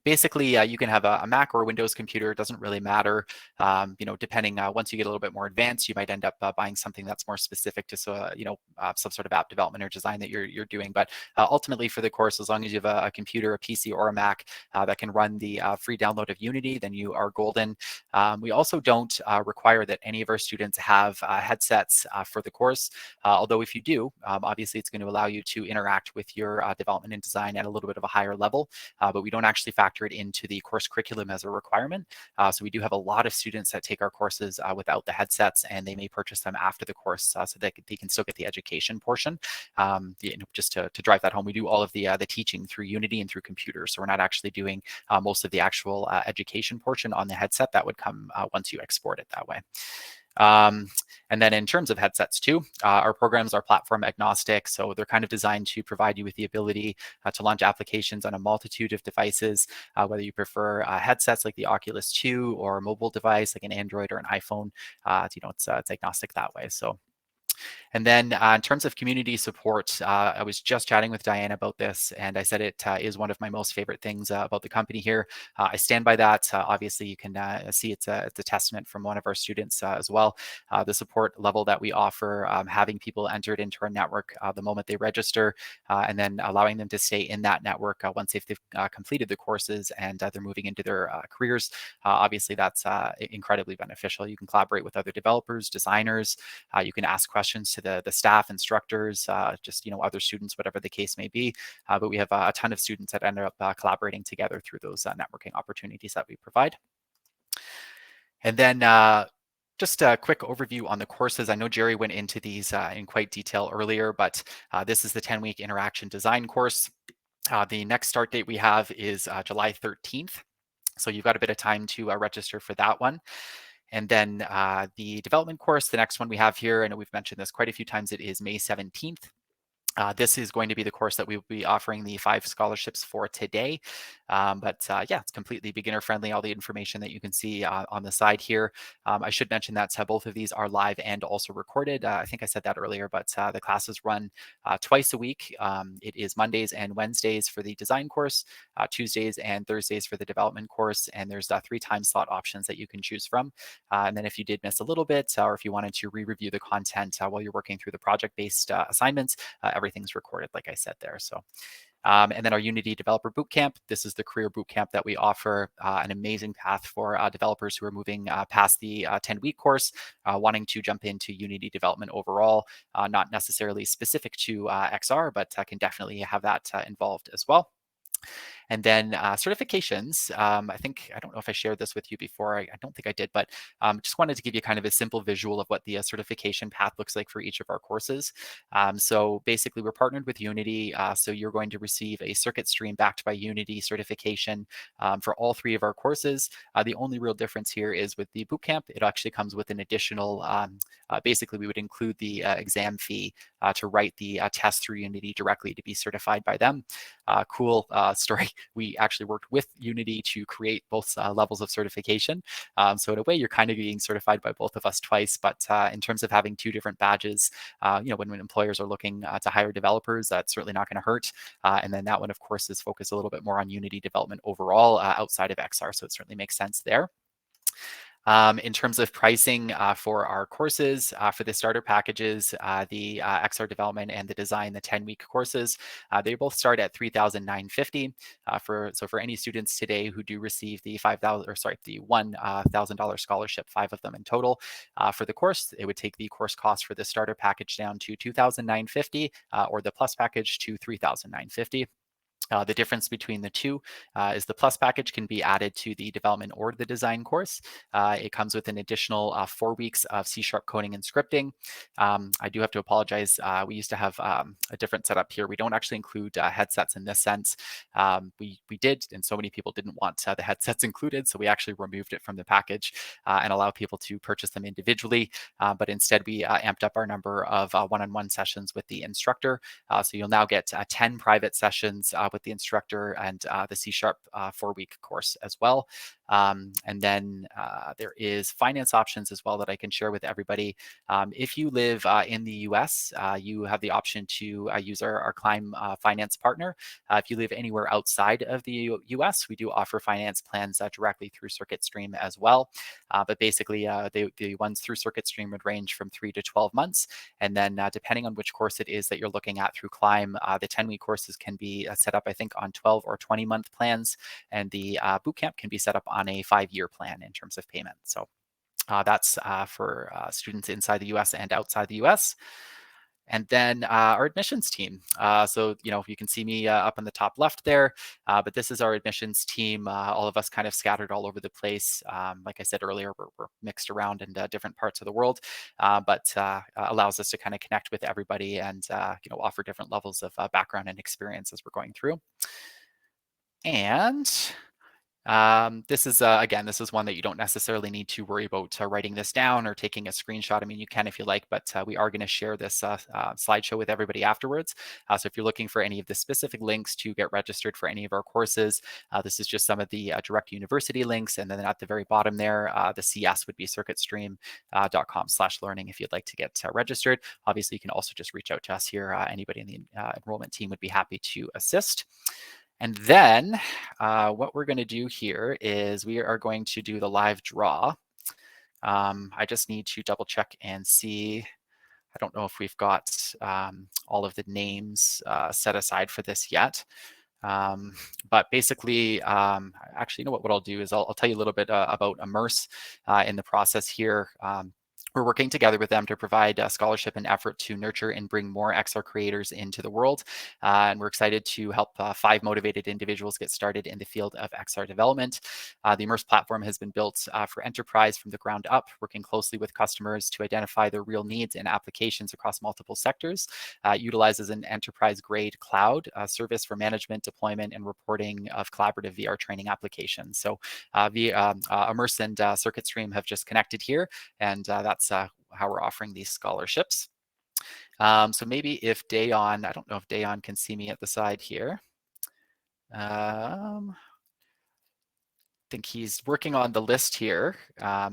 basically, you can have a Mac or a Windows computer. It doesn't really matter. Depending, once you get a little bit more advanced, you might end up buying something that's more specific to some sort of app development or design that you're doing. But ultimately, for the course, as long as you have a computer, a PC, or a Mac that can run the free download of Unity, then you are golden. We also don't require that any of our students have headsets for the course. Although if you do, obviously it's going to allow you to interact with your development and design at a little bit of a higher level. But we don't actually factor it into the course curriculum as a requirement. So we do have a lot of students that take our courses without the headsets, and they may purchase them after the course so that they can still get the education portion. Just to drive that home, we do all of the teaching through Unity and through computers. So we're not actually doing most of the actual education portion on the headset. That would come once you export it that way. And then in terms of headsets too, our programs are platform agnostic. So they're kind of designed to provide you with the ability to launch applications on a multitude of devices, whether you prefer headsets like the Oculus 2 or a mobile device like an Android or an iPhone. It's agnostic that way. So. And then in terms of community support, I was just chatting with Diana about this, and I said it is one of my most favorite things about the company here. I stand by that. Obviously, you can see it's a testament from one of our students as well. The support level that we offer, having people entered into our network the moment they register, and then allowing them to stay in that network once they've completed the courses and they're moving into their careers. Obviously, that's incredibly beneficial. You can collaborate with other developers, designers. You can ask questions to the staff, instructors, just other students, whatever the case may be. But we have a ton of students that end up collaborating together through those networking opportunities that we provide. And then just a quick overview on the courses. I know Jerry went into these in quite detail earlier, but this is the 10-week interaction design course. The next start date we have is July 13th. So you've got a bit of time to register for that one. And then the development course, the next one we have here, I know we've mentioned this quite a few times, it is May 17th. This is going to be the course that we will be offering the 5 scholarships for today. Yeah, it's completely beginner friendly. All the information that you can see on the side here. I should mention that both of these are live and also recorded. I think I said that earlier, but the classes run twice a week. It is Mondays and Wednesdays for the design course, Tuesdays and Thursdays for the development course, and there's 3 time slot options that you can choose from. And then if you did miss a little bit, or if you wanted to re-review the content while you're working through the project-based assignments, everything's recorded, like I said there. So, and then our Unity Developer Bootcamp. This is the career bootcamp that we offer, an amazing path for developers who are moving past the 10-week course, wanting to jump into Unity development overall, not necessarily specific to XR, but can definitely have that involved as well. And then certifications, I don't know if I shared this with you before, I don't think I did, but just wanted to give you kind of a simple visual of what the certification path looks like for each of our courses. So basically we're partnered with Unity, so you're going to receive a circuit stream backed by Unity certification for all 3 of our courses. The only real difference here is with the bootcamp, it actually comes with an additional, basically we would include the exam fee to write the test through Unity directly to be certified by them. Cool story. We actually worked with Unity to create both levels of certification. So in a way, you're kind of being certified by both of us twice. But in terms of having 2 different badges, when employers are looking to hire developers, that's certainly not going to hurt. And then that one, of course, is focused a little bit more on Unity development overall outside of XR. So it certainly makes sense there. In terms of pricing for our courses, for the starter packages, the XR development and the design, the 10-week courses, they both start at $3,950. For any students today who do receive the $1,000 scholarship, 5 of them in total for the course, it would take the course cost for the starter package down to $2,950 or the plus package to $3,950. The difference between the 2 is the plus package can be added to the development or the design course. It comes with an additional 4 weeks of C# coding and scripting. I do have to apologize. We used to have a different setup here. We don't actually include headsets in this sense. We did, and so many people didn't want the headsets included, so we actually removed it from the package and allow people to purchase them individually. But instead, we amped up our number of one-on-one sessions with the instructor. So you'll now get 10 private sessions with the instructor and the C# 4-week course as well. And then there is finance options as well that I can share with everybody. If you live in the US, you have the option to use our Climb finance partner. If you live anywhere outside of the US, we do offer finance plans directly through CircuitStream as well. But basically, the ones through CircuitStream would range from 3 to 12 months. And then depending on which course it is that you're looking at through Climb, the 10-week courses can be set up, I think, on 12 or 20-month plans. And the bootcamp can be set up on a 5-year plan in terms of payment. So that's for students inside the US and outside the US. And then our admissions team. So, you can see me up in the top left there, but this is our admissions team. All of us kind of scattered all over the place. Like I said earlier, we're mixed around in different parts of the world, but allows us to kind of connect with everybody and, offer different levels of background and experience as we're going through. And This is, again, this is one that you don't necessarily need to worry about writing this down or taking a screenshot. I mean, you can if you like, but we are going to share this slideshow with everybody afterwards. So if you're looking for any of the specific links to get registered for any of our courses, this is just some of the direct university links. And then at the very bottom there, the CS would be circuitstream.com/learning if you'd like to get registered. Obviously, you can also just reach out to us here. Anybody in the enrollment team would be happy to assist. And then what we're going to do here is we are going to do the live draw. I just need to double check and see. I don't know if we've got all of the names set aside for this yet. But basically, actually, you know what I'll do is I'll tell you a little bit about Immerse in the process here. We're working together with them to provide scholarship and effort to nurture and bring more XR creators into the world. And we're excited to help 5 motivated individuals get started in the field of XR development. The Immerse platform has been built for enterprise from the ground up, working closely with customers to identify their real needs and applications across multiple sectors. It utilizes an enterprise-grade cloud service for management, deployment, and reporting of collaborative VR training applications. So Immerse and CircuitStream have just connected here, and that's how we're offering these scholarships. So maybe if Dayon, I don't know if Dayon can see me at the side here. I think he's working on the list here.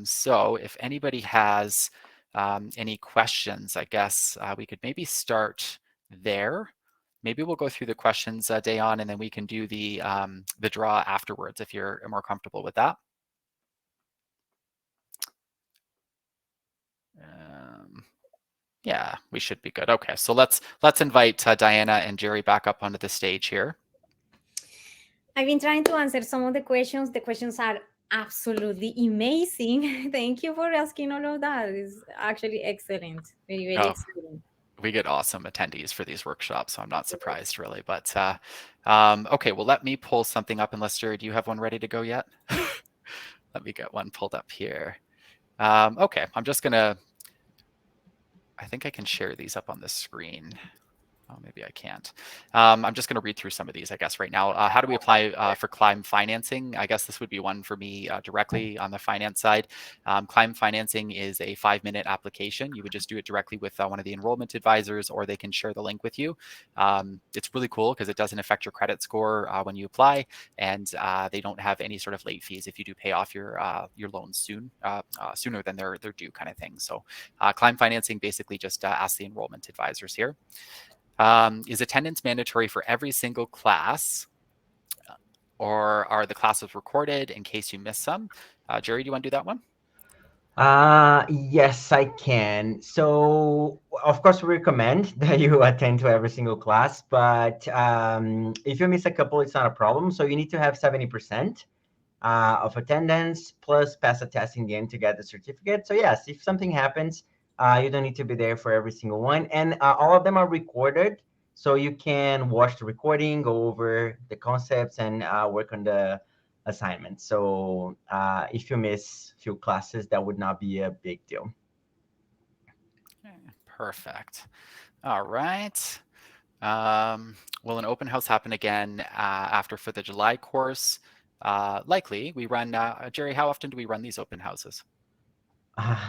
So if anybody has any questions, I guess we could maybe start there. Maybe we'll go through the questions, Dayon, and then we can do the draw afterwards if you're more comfortable with that. Yeah, we should be good. Okay, so let's invite Diana and Jerry back up onto the stage here. I've been trying to answer some of the questions. The questions are absolutely amazing. Thank you for asking all of that. It's actually excellent. Very, very exciting. We get awesome attendees for these workshops, so I'm not surprised really. But okay, well, let me pull something up. Unless, Jerry, do you have one ready to go yet? Let me get one pulled up here. Okay, I'm just gonna, I think I can share these up on the screen. Oh, maybe I can't. I'm just going to read through some of these, I guess, right now. How do we apply for Climb financing? I guess this would be one for me directly on the finance side. Climb financing is a 5-minute application. You would just do it directly with one of the enrollment advisors, or they can share the link with you. It's really cool because it doesn't affect your credit score when you apply, and they don't have any sort of late fees if you do pay off your loans sooner than they're due, kind of thing. So Climb financing basically just asks the enrollment advisors here. Is attendance mandatory for every single class, or are the classes recorded in case you miss some? Jerry, do you want to do that one? Yes, I can. So, of course, we recommend that you attend to every single class, but if you miss a couple, it's not a problem. So you need to have 70% of attendance plus pass a test in the end to get the certificate. So yes, if something happens, you don't need to be there for every single one. And all of them are recorded, so you can watch the recording, go over the concepts, and work on the assignments. So if you miss a few classes, that would not be a big deal. Okay, perfect. All right. Will an open house happen again after for the July course? Likely. We run, Jerry, how often do we run these open houses?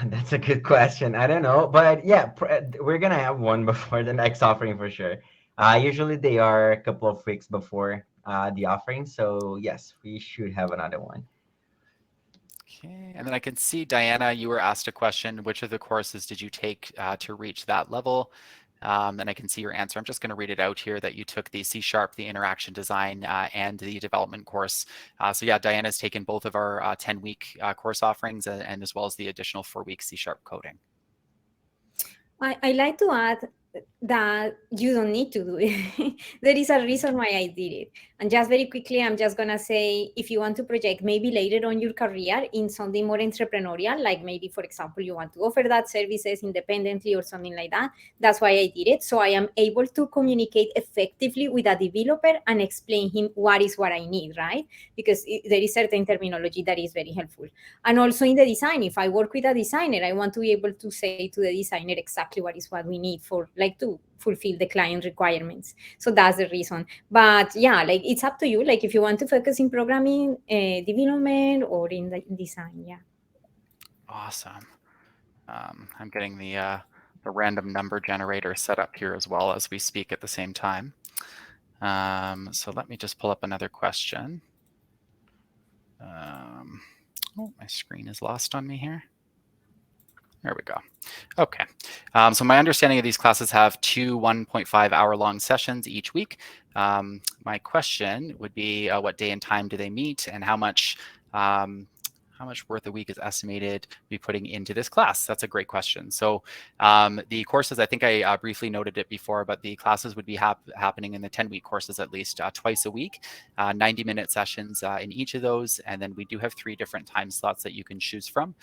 That's a good question. I don't know, but yeah, we're gonna have one before the next offering for sure. Usually they are a couple of weeks before the offering, so yes, we should have another one. Okay, and then I can see, Diana, you were asked a question, which of the courses did you take to reach that level? And I can see your answer. I'm just going to read it out here that you took the C#, the interaction design, and the development course. So yeah, Diana's taken both of our 10-week course offerings and as well as the additional 4-week C# coding. I like to add that you don't need to do it. There is a reason why I did it. And just very quickly, I'm just going to say, if you want to project maybe later on your career in something more entrepreneurial, like maybe, for example, you want to offer that services independently or something like that, that's why I did it. So I am able to communicate effectively with a developer and explain him what is what I need, right? Because there is certain terminology that is very helpful. And also in the design, if I work with a designer, I want to be able to say to the designer exactly what is what we need for, like, like to fulfill the client requirements. So that's the reason. But yeah, like it's up to you. Like if you want to focus in programming, development, or in the design. Yeah. Awesome. I'm getting the random number generator set up here as well as we speak at the same time. So let me just pull up another question. Oh, my screen is lost on me here. There we go. Okay. So my understanding of these classes have 2 1.5 hour long sessions each week. My question would be what day and time do they meet, and how much worth a week is estimated to be putting into this class? That's a great question. So the courses, I think I briefly noted it before, but the classes would be happening in the 10-week courses at least twice a week, 90-minute sessions in each of those. And then we do have 3 different time slots that you can choose from.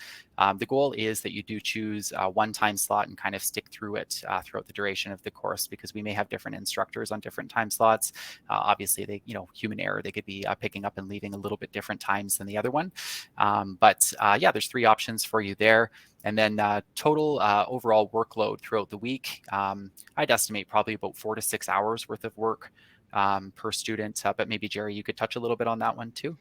The goal is that you do choose one time slot and kind of stick through it throughout the duration of the course, because we may have different instructors on different time slots. Obviously, they, human error, they could be picking up and leaving a little bit different times than the other one. But yeah, there's 3 options for you there. And then total overall workload throughout the week, I'd estimate probably about 4 to 6 hours worth of work per student. But maybe Jerry, you could touch a little bit on that one too.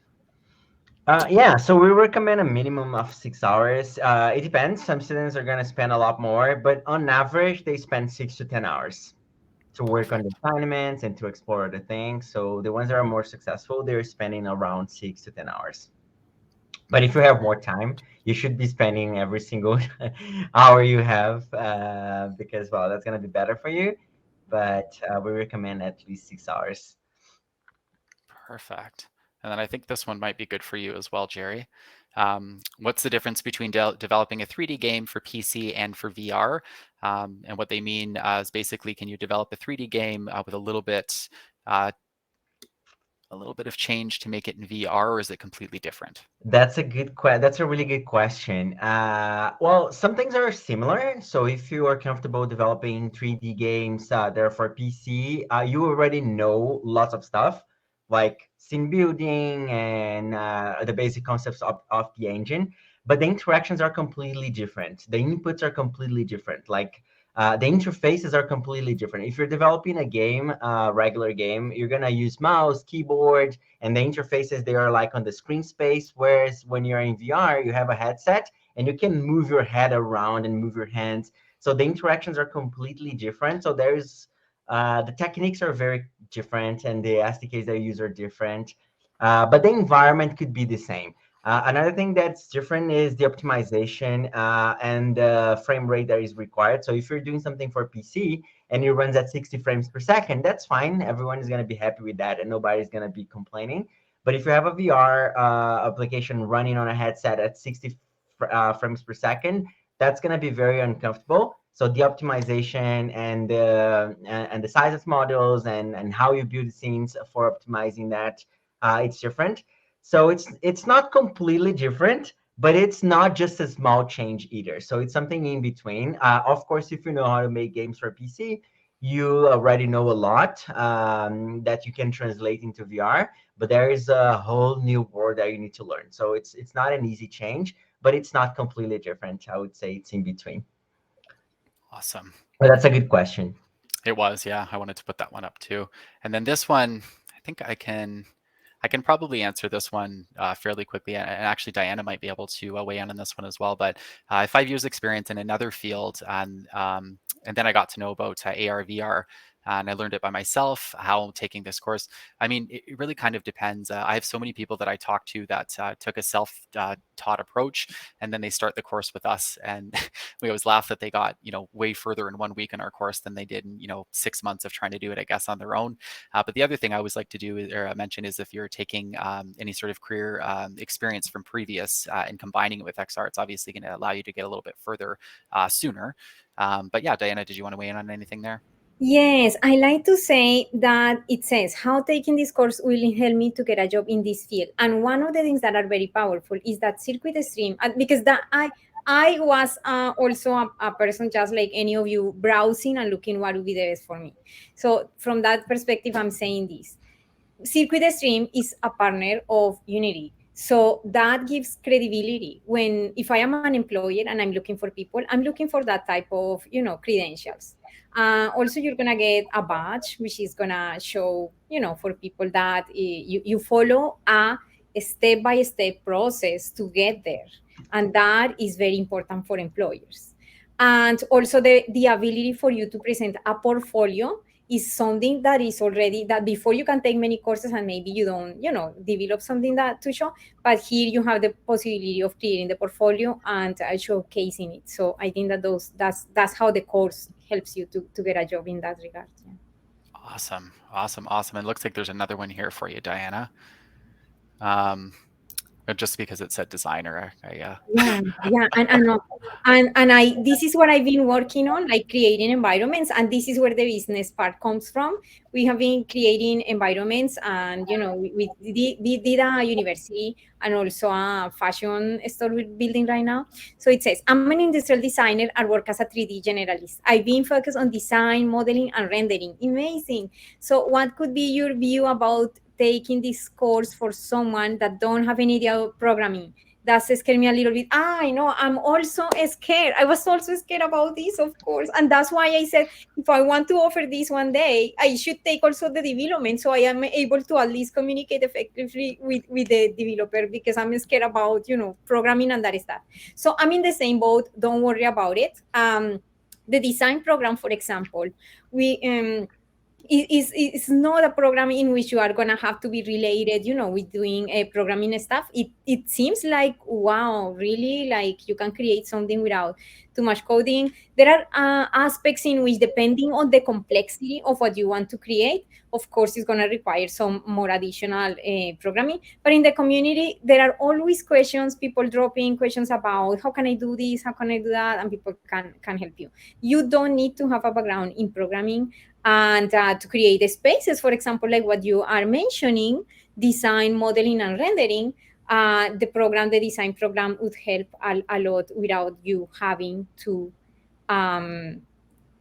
Yeah, so we recommend a minimum of 6 hours. It depends. Some students are going to spend a lot more, but on average, they spend 6 to 10 hours to work on the assignments and to explore the things. So the ones that are more successful, they're spending around 6 to 10 hours. But if you have more time, you should be spending every single hour you have because, well, that's going to be better for you. But we recommend at least 6 hours. Perfect. And then I think this one might be good for you as well, Jerry. What's the difference between developing a 3D game for PC and for VR? And what they mean is basically, can you develop a 3D game with a little bit of change to make it in VR, or is it completely different? That's a really good question. Well, some things are similar. So if you are comfortable developing 3D games that are for PC, you already know lots of stuff like scene building and the basic concepts of the engine. But the interactions are completely different. The inputs are completely different. Like the interfaces are completely different. If you're developing a game, regular game, you're gonna use mouse, keyboard, and the interfaces, they are like on the screen space. Whereas when you're in VR, you have a headset and you can move your head around and move your hands. So the interactions are completely different. So there's the techniques are very different and the SDKs they use are different, but the environment could be the same. Another thing that's different is the optimization and the frame rate that is required. So if you're doing something for PC and it runs at 60 frames per second, that's fine. Everyone is going to be happy with that and nobody's going to be complaining. But if you have a VR application running on a headset at 60 frames per second, that's going to be very uncomfortable. So the optimization and the size of models and how you build scenes for optimizing that, it's different. So it's not completely different, but it's not just a small change either. So it's something in between. Of course, if you know how to make games for PC, you already know a lot that you can translate into VR, but there is a whole new world that you need to learn. So it's not an easy change, but it's not completely different. I would say it's in between. Awesome. Well, that's a good question. It was, yeah. I wanted to put that one up too. And then this one, I think I can probably answer this one fairly quickly. And actually, Diana might be able to weigh in on this one as well. But I have 5 years experience in another field. And then I got to know about AR, VR. And I learned it by myself, how taking this course. I mean, it really kind of depends. I have so many people that I talk to that took a self-taught approach, and then they start the course with us. And we always laugh that they got, way further in 1 week in our course than they did in, 6 months of trying to do it, I guess, on their own. But the other thing I always like to do or mention is if you're taking any sort of career experience from previous and combining it with XR, it's obviously going to allow you to get a little bit further sooner. But yeah, Diana, did you want to weigh in on anything there? Yes, I like to say that it says how taking this course will help me to get a job in this field. And one of the things that are very powerful is that circuit stream, because that I was also a person just like any of you, browsing and looking what would be the best for me. So from that perspective, I'm saying this. Circuit Stream is a partner of Unity. So that gives credibility when, if I am an employer and I'm looking for people, I'm looking for that type of, credentials. Also, you're gonna get a badge, which is gonna show, for people that you follow a step-by-step process to get there. And that is very important for employers. And also the ability for you to present a portfolio is something that is already, that before you can take many courses and maybe you don't, develop something that to show, but here you have the possibility of creating the portfolio and showcasing it. So I think that that's how the course helps you to get a job in that regard. Yeah. Awesome, awesome, awesome. It looks like there's another one here for you, Diana. Just because it said designer, Yeah, and I this is what I've been working on, like creating environments, and this is where the business part comes from. We have been creating environments, and we did a university and also a fashion store we're building right now. So it says, I'm an industrial designer and work as a 3D generalist. I've been focused on design, modeling, and rendering. Amazing. So what could be your view about taking this course for someone that don't have any idea of programming? That's scared me a little bit. I know, I'm also scared. I was also scared about this, of course. And that's why I said, if I want to offer this one day, I should take also the development, so I am able to at least communicate effectively with the developer, because I'm scared about, programming and that stuff. So I'm in the same boat. Don't worry about it. The design program, for example, we it's not a program in which you are going to have to be related, with doing a programming stuff. It seems like, wow, really, like you can create something without too much coding. There are aspects in which, depending on the complexity of what you want to create, of course it's going to require some more additional programming. But in the community, there are always questions, people dropping questions about how can I do this, how can I do that, and people can help you. You don't need to have a background in programming and to create the spaces, for example, like what you are mentioning, design, modeling, and rendering. The design program would help a lot without you having to um,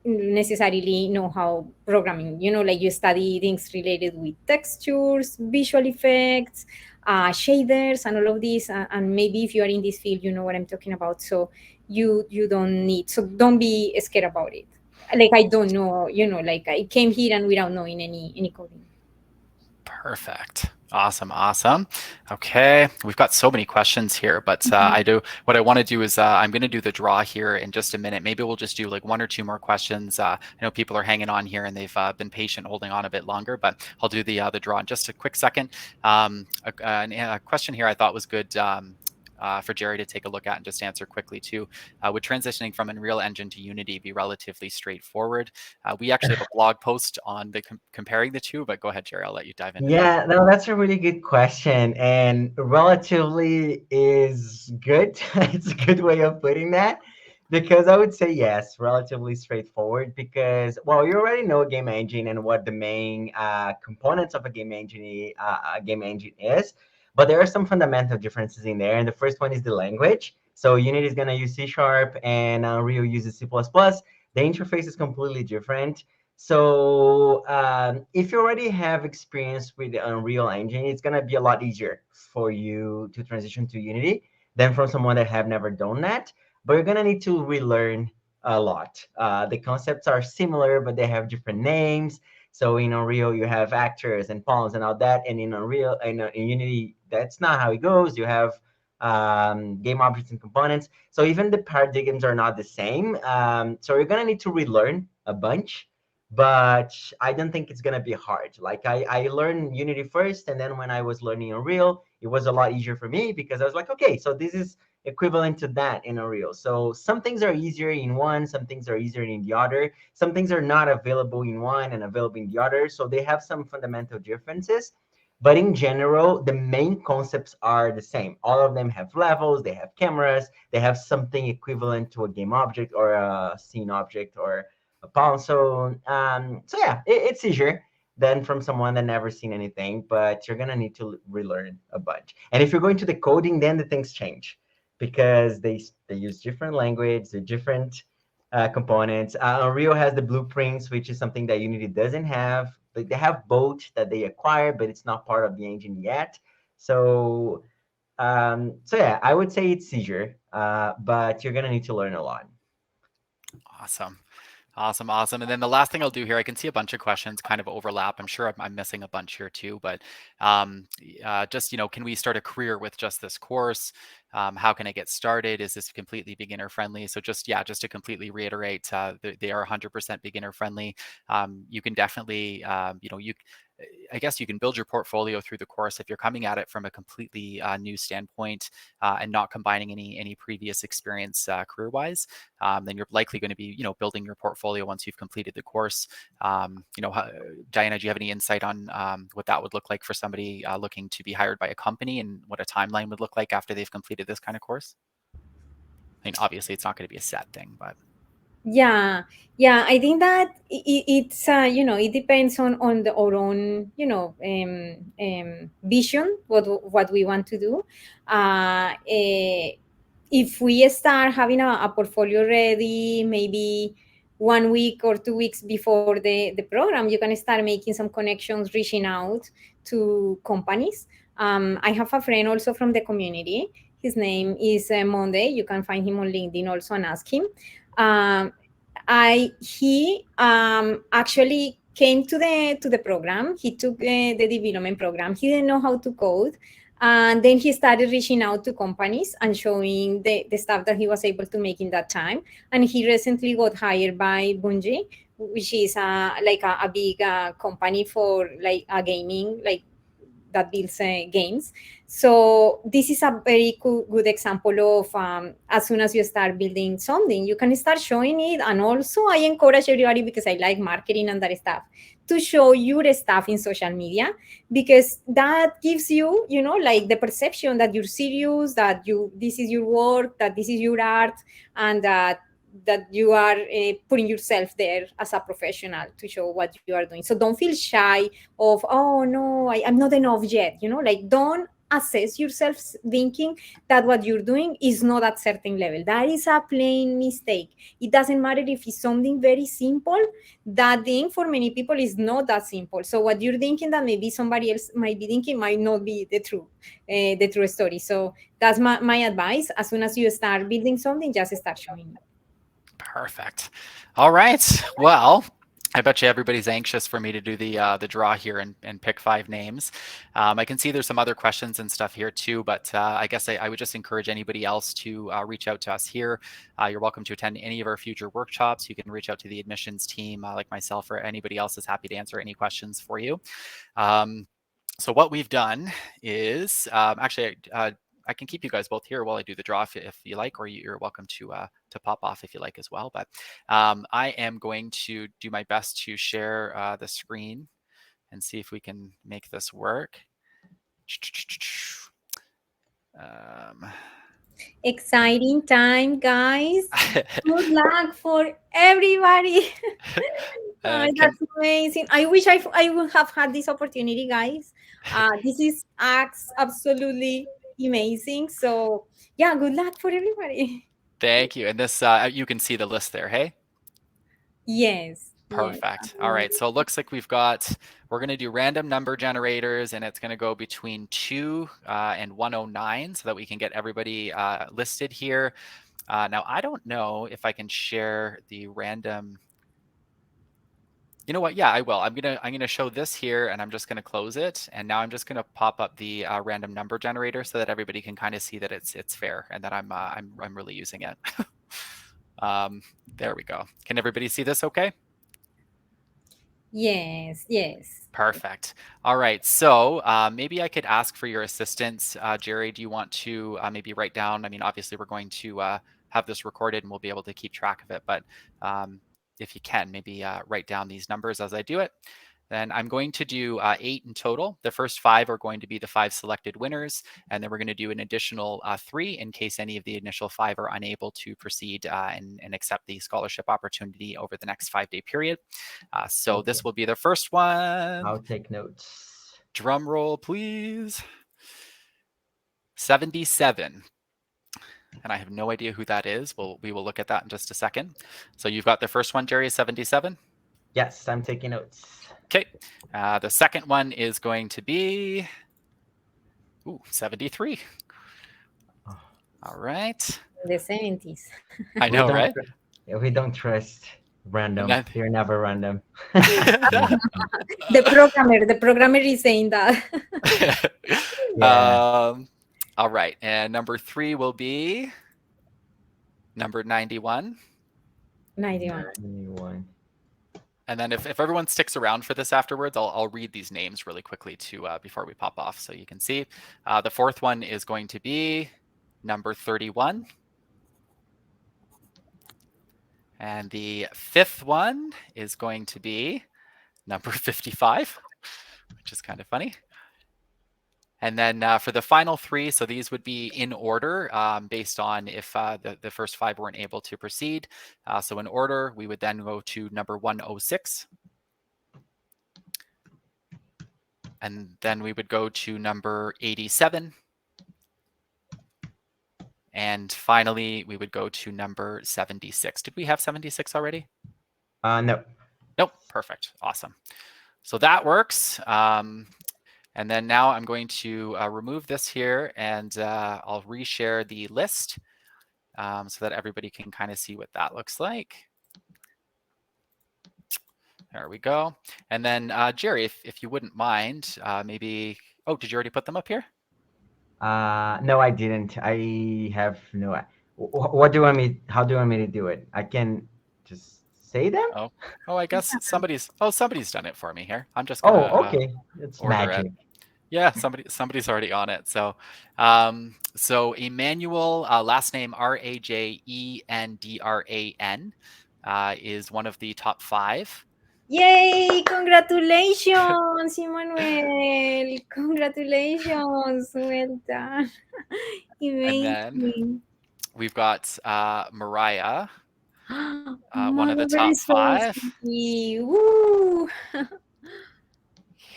necessarily know how programming, like you study things related with textures, visual effects, shaders, and all of these. And maybe if you are in this field, you know what I'm talking about. So you don't need, so don't be scared about it. Like, I don't know, like I came here and without knowing any coding. Perfect. Awesome. Awesome. Okay. We've got so many questions here, but what I want to do is I'm going to do the draw here in just a minute. Maybe we'll just do like one or two more questions. I know people are hanging on here and they've been patient holding on a bit longer, but I'll do the draw in just a quick second. A question here I thought was good. For Jerry to take a look at and just answer quickly too. Would transitioning from Unreal Engine to Unity be relatively straightforward? We actually have a blog post on the comparing the two, but go ahead, Jerry. I'll let you dive into that. Yeah, no, that's a really good question, and relatively is good. It's a good way of putting that, because I would say yes, relatively straightforward, because, well, you already know a game engine and what the main components of a game engine is, but there are some fundamental differences in there, and the first one is the language. So Unity is going to use C# and Unreal uses C++. The interface is completely different. So if you already have experience with the Unreal Engine, it's going to be a lot easier for you to transition to Unity than from someone that have never done that. But you're going to need to relearn a lot. The concepts are similar, but they have different names. So in Unreal, you have actors and pawns and all that. And in Unreal, in Unity, that's not how it goes. You have game objects and components. So even the paradigms are not the same. So you're going to need to relearn a bunch, but I don't think it's going to be hard. Like I learned Unity first, and then when I was learning Unreal, it was a lot easier for me, because I was like, okay, so this is equivalent to that in Unreal. So some things are easier in one, some things are easier in the other, some things are not available in one and available in the other. So they have some fundamental differences. But in general, the main concepts are the same. All of them have levels, they have cameras, they have something equivalent to a game object or a scene object or a pawn. So yeah, it's easier than from someone that never seen anything, but you're gonna need to relearn a bunch. And if you're going to the coding, then the things change, because they use different language, they're different components. Unreal has the blueprints, which is something that Unity doesn't have. They have both that they acquire, but it's not part of the engine yet. So So yeah, I would say it's seizure, but you're gonna need to learn a lot. Awesome. Awesome, awesome. And then the last thing I'll do here, I can see a bunch of questions kind of overlap. I'm sure I'm missing a bunch here too, but just, can we start a career with just this course? How can I get started? Is this completely beginner friendly? So just to completely reiterate, they are 100% beginner friendly. You can definitely, I guess you can build your portfolio through the course if you're coming at it from a completely new standpoint and not combining any previous experience career-wise. Then you're likely going to be, building your portfolio once you've completed the course. Diana, do you have any insight on what that would look like for somebody looking to be hired by a company and what a timeline would look like after they've completed this kind of course? I mean, obviously, it's not going to be a set thing, but. Yeah, I think that it's it depends on our own vision, what we want to do. If we start having a portfolio ready, maybe 1 week or 2 weeks before the program, you can start making some connections, reaching out to companies. I have a friend also from the community. His name is Monday. You can find him on LinkedIn also and ask him. He actually came to the program. He took the development program. He didn't know how to code, and then he started reaching out to companies and showing the stuff that he was able to make in that time. And he recently got hired by Bungie, which is a big company for like a gaming that builds games. So this is a very good example of as soon as you start building something, you can start showing it. And also I encourage everybody, because I like marketing and that stuff, to show your stuff in social media, because that gives you, like the perception that you're serious, that this is your work, that this is your art, and that you are putting yourself there as a professional to show what you are doing. So don't feel shy of, oh no, I'm not enough yet. Like don't assess yourself thinking that what you're doing is not at certain level. That is a plain mistake. It doesn't matter if it's something very simple. That thing for many people is not that simple. So what you're thinking that maybe somebody else might be thinking might not be the true story. So that's my advice. As soon as you start building something, just start showing it. Perfect. All right. Well, I bet you everybody's anxious for me to do the draw here and pick 5 names. I can see there's some other questions and stuff here too, but I guess I would just encourage anybody else to reach out to us here. You're welcome to attend any of our future workshops. You can reach out to the admissions team like myself, or anybody else is happy to answer any questions for you. So what we've done is actually I can keep you guys both here while I do the draw if you like, or you're welcome to pop off if you like as well. But I am going to do my best to share the screen and see if we can make this work. Exciting time, guys. Good luck for everybody. That's amazing. I wish I would have had this opportunity, guys. This is absolutely amazing. So yeah, good luck for everybody. Thank you. And this, you can see the list there, hey? Yes. Perfect. Yes, All right. So it looks like we're going to do random number generators, and it's going to go between 2 and 109 so that we can get everybody listed here. Now, I don't know if I can share the random. You know what? Yeah, I will. I'm gonna show this here, and I'm just gonna close it. And now I'm just gonna pop up the random number generator so that everybody can kind of see that it's fair and that I'm really using it. There we go. Can everybody see this? Okay. Yes. Perfect. All right. So maybe I could ask for your assistance. Jerry, do you want to maybe write down? I mean, obviously, we're going to have this recorded and we'll be able to keep track of it. But if you can, maybe write down these numbers as I do it. Then I'm going to do 8 in total. The first 5 are going to be the 5 selected winners. And then we're going to do an additional 3 in case any of the initial 5 are unable to proceed and accept the scholarship opportunity over the next 5-day period. So okay. This will be the first one. I'll take notes. Drum roll, please. 77. And I have no idea who that is. We will look at that in just a second. So you've got the first one, Jerry, 77? Yes, I'm taking notes. Okay. The second one is going to be 73. All right. The 70s. I know, don't, right? we don't trust random. And They're never random. then, The programmer is saying that. Yeah. all right. And number 3 will be number 91. 91. 91. And then if everyone sticks around for this afterwards, I'll read these names really quickly too before we pop off so you can see. The 4th one is going to be number 31. And the 5th one is going to be number 55, which is kind of funny. And then for the final 3, so these would be in order based on if the first 5 weren't able to proceed. So in order, we would then go to number 106. And then we would go to number 87. And finally, we would go to number 76. Did we have 76 already? No. Nope. Perfect. Awesome. So that works. And then now I'm going to remove this here and I'll reshare the list so that everybody can kind of see what that looks like. There we go. And then Jerry, if you wouldn't mind, maybe, oh, did you already put them up here? No, I didn't. I have no. What do you want me? How do you want me to do it? I can just say them. Oh, I guess somebody's done it for me here. I'm just gonna. Oh, okay. It's magic. Yeah, somebody's already on it. So, so Emmanuel, last name Rajendran, is one of the top 5. Yay! Congratulations, Emmanuel! Congratulations! Well done. And then we've got Mariah, one of the top 5. Woo!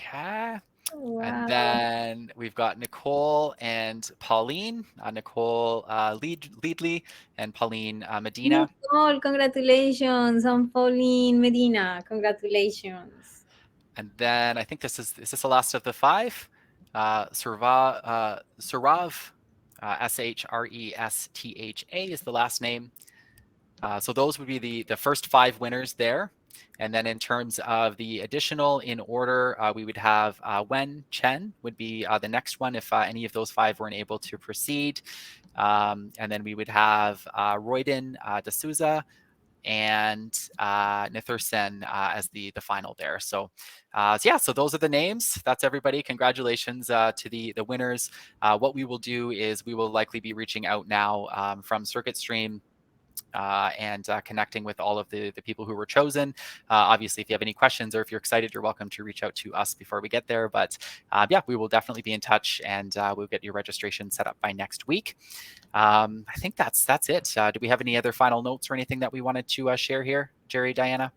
Yeah. Wow. And then we've got Nicole and Pauline. Nicole Leadley and Pauline Medina. Nicole, congratulations. And Pauline Medina, congratulations. And then I think is this the last of the 5? Surav, Shrestha is the last name. So those would be the first 5 winners there. And then in terms of the additional in order, we would have Wen Chen would be the next one if any of those 5 weren't able to proceed. And then we would have Royden D'Souza and Nithursen as the final there. So yeah, so those are the names. That's everybody. Congratulations to the winners. What we will do is we will likely be reaching out now from CircuitStream and connecting with all of the people who were chosen. Obviously, if you have any questions or if you're excited, you're welcome to reach out to us before we get there. But yeah, we will definitely be in touch and we'll get your registration set up by next week. I think that's it. Do we have any other final notes or anything that we wanted to share here, Jerry, Diana?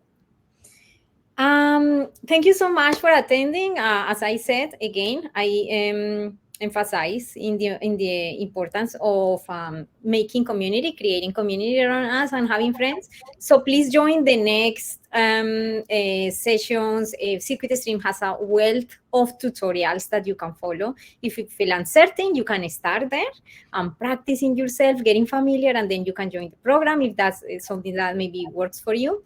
Thank you so much for attending. As I said, again, I emphasize in the importance of making community, creating community around us and having friends. So please join the next sessions. CircuitStream has a wealth of tutorials that you can follow. If you feel uncertain, you can start there and practicing yourself, getting familiar, and then you can join the program if that's something that maybe works for you.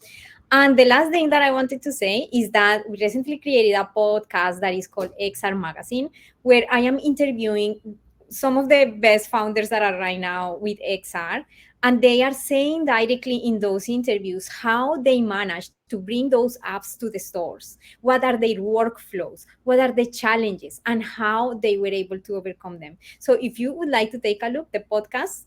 And the last thing that I wanted to say is that we recently created a podcast that is called XR Magazine, where I am interviewing some of the best founders that are right now with XR. And they are saying directly in those interviews how they manage to bring those apps to the stores. What are their workflows? What are the challenges? And how they were able to overcome them. So if you would like to take a look, the podcast,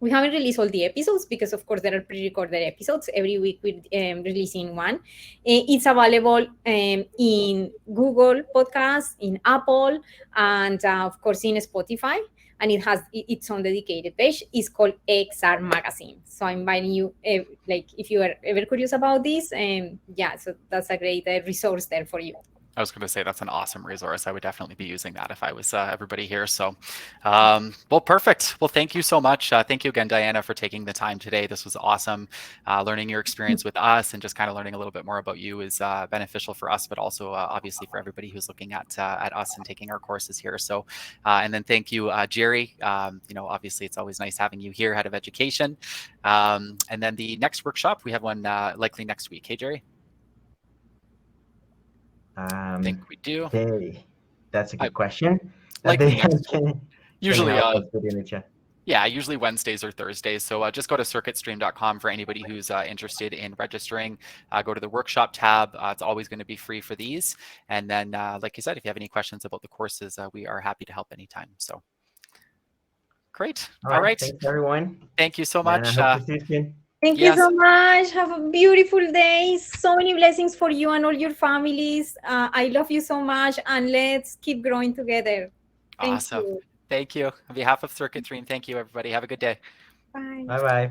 we haven't released all the episodes because, of course, there are pre-recorded episodes. Every week we're releasing one. It's available in Google Podcasts, in Apple, and, of course, in Spotify. And it has its own dedicated page. It's called XR Magazine. So I'm inviting you, like, if you are ever curious about this, yeah, so that's a great resource there for you. I was going to say that's an awesome resource. I would definitely be using that if I was everybody here. So, well, perfect. Well, thank you so much. Thank you again, Diana, for taking the time today. This was awesome. Learning your experience with us and just kind of learning a little bit more about you is beneficial for us, but also obviously for everybody who's looking at us and taking our courses here. So, and then thank you, Jerry. Obviously it's always nice having you here, Head of Education. And then the next workshop, we have one likely next week. Hey, Jerry? I think we do. That's a good question. Likely They next can usually help us with in the chat. Yeah, usually Wednesdays or Thursdays. So just go to circuitstream.com for anybody who's interested in registering. Go to the workshop tab. It's always going to be free for these. And then, like you said, if you have any questions about the courses, we are happy to help anytime. So great. All right. Thanks, everyone. Thank you so much. I hope to see you soon. Thank you so much. Have a beautiful day. So many blessings for you and all your families. I love you so much, and let's keep growing together. Thank Awesome. you. Thank you. On behalf of Circuit Stream, thank you, everybody. Have a good day. Bye. Bye-bye.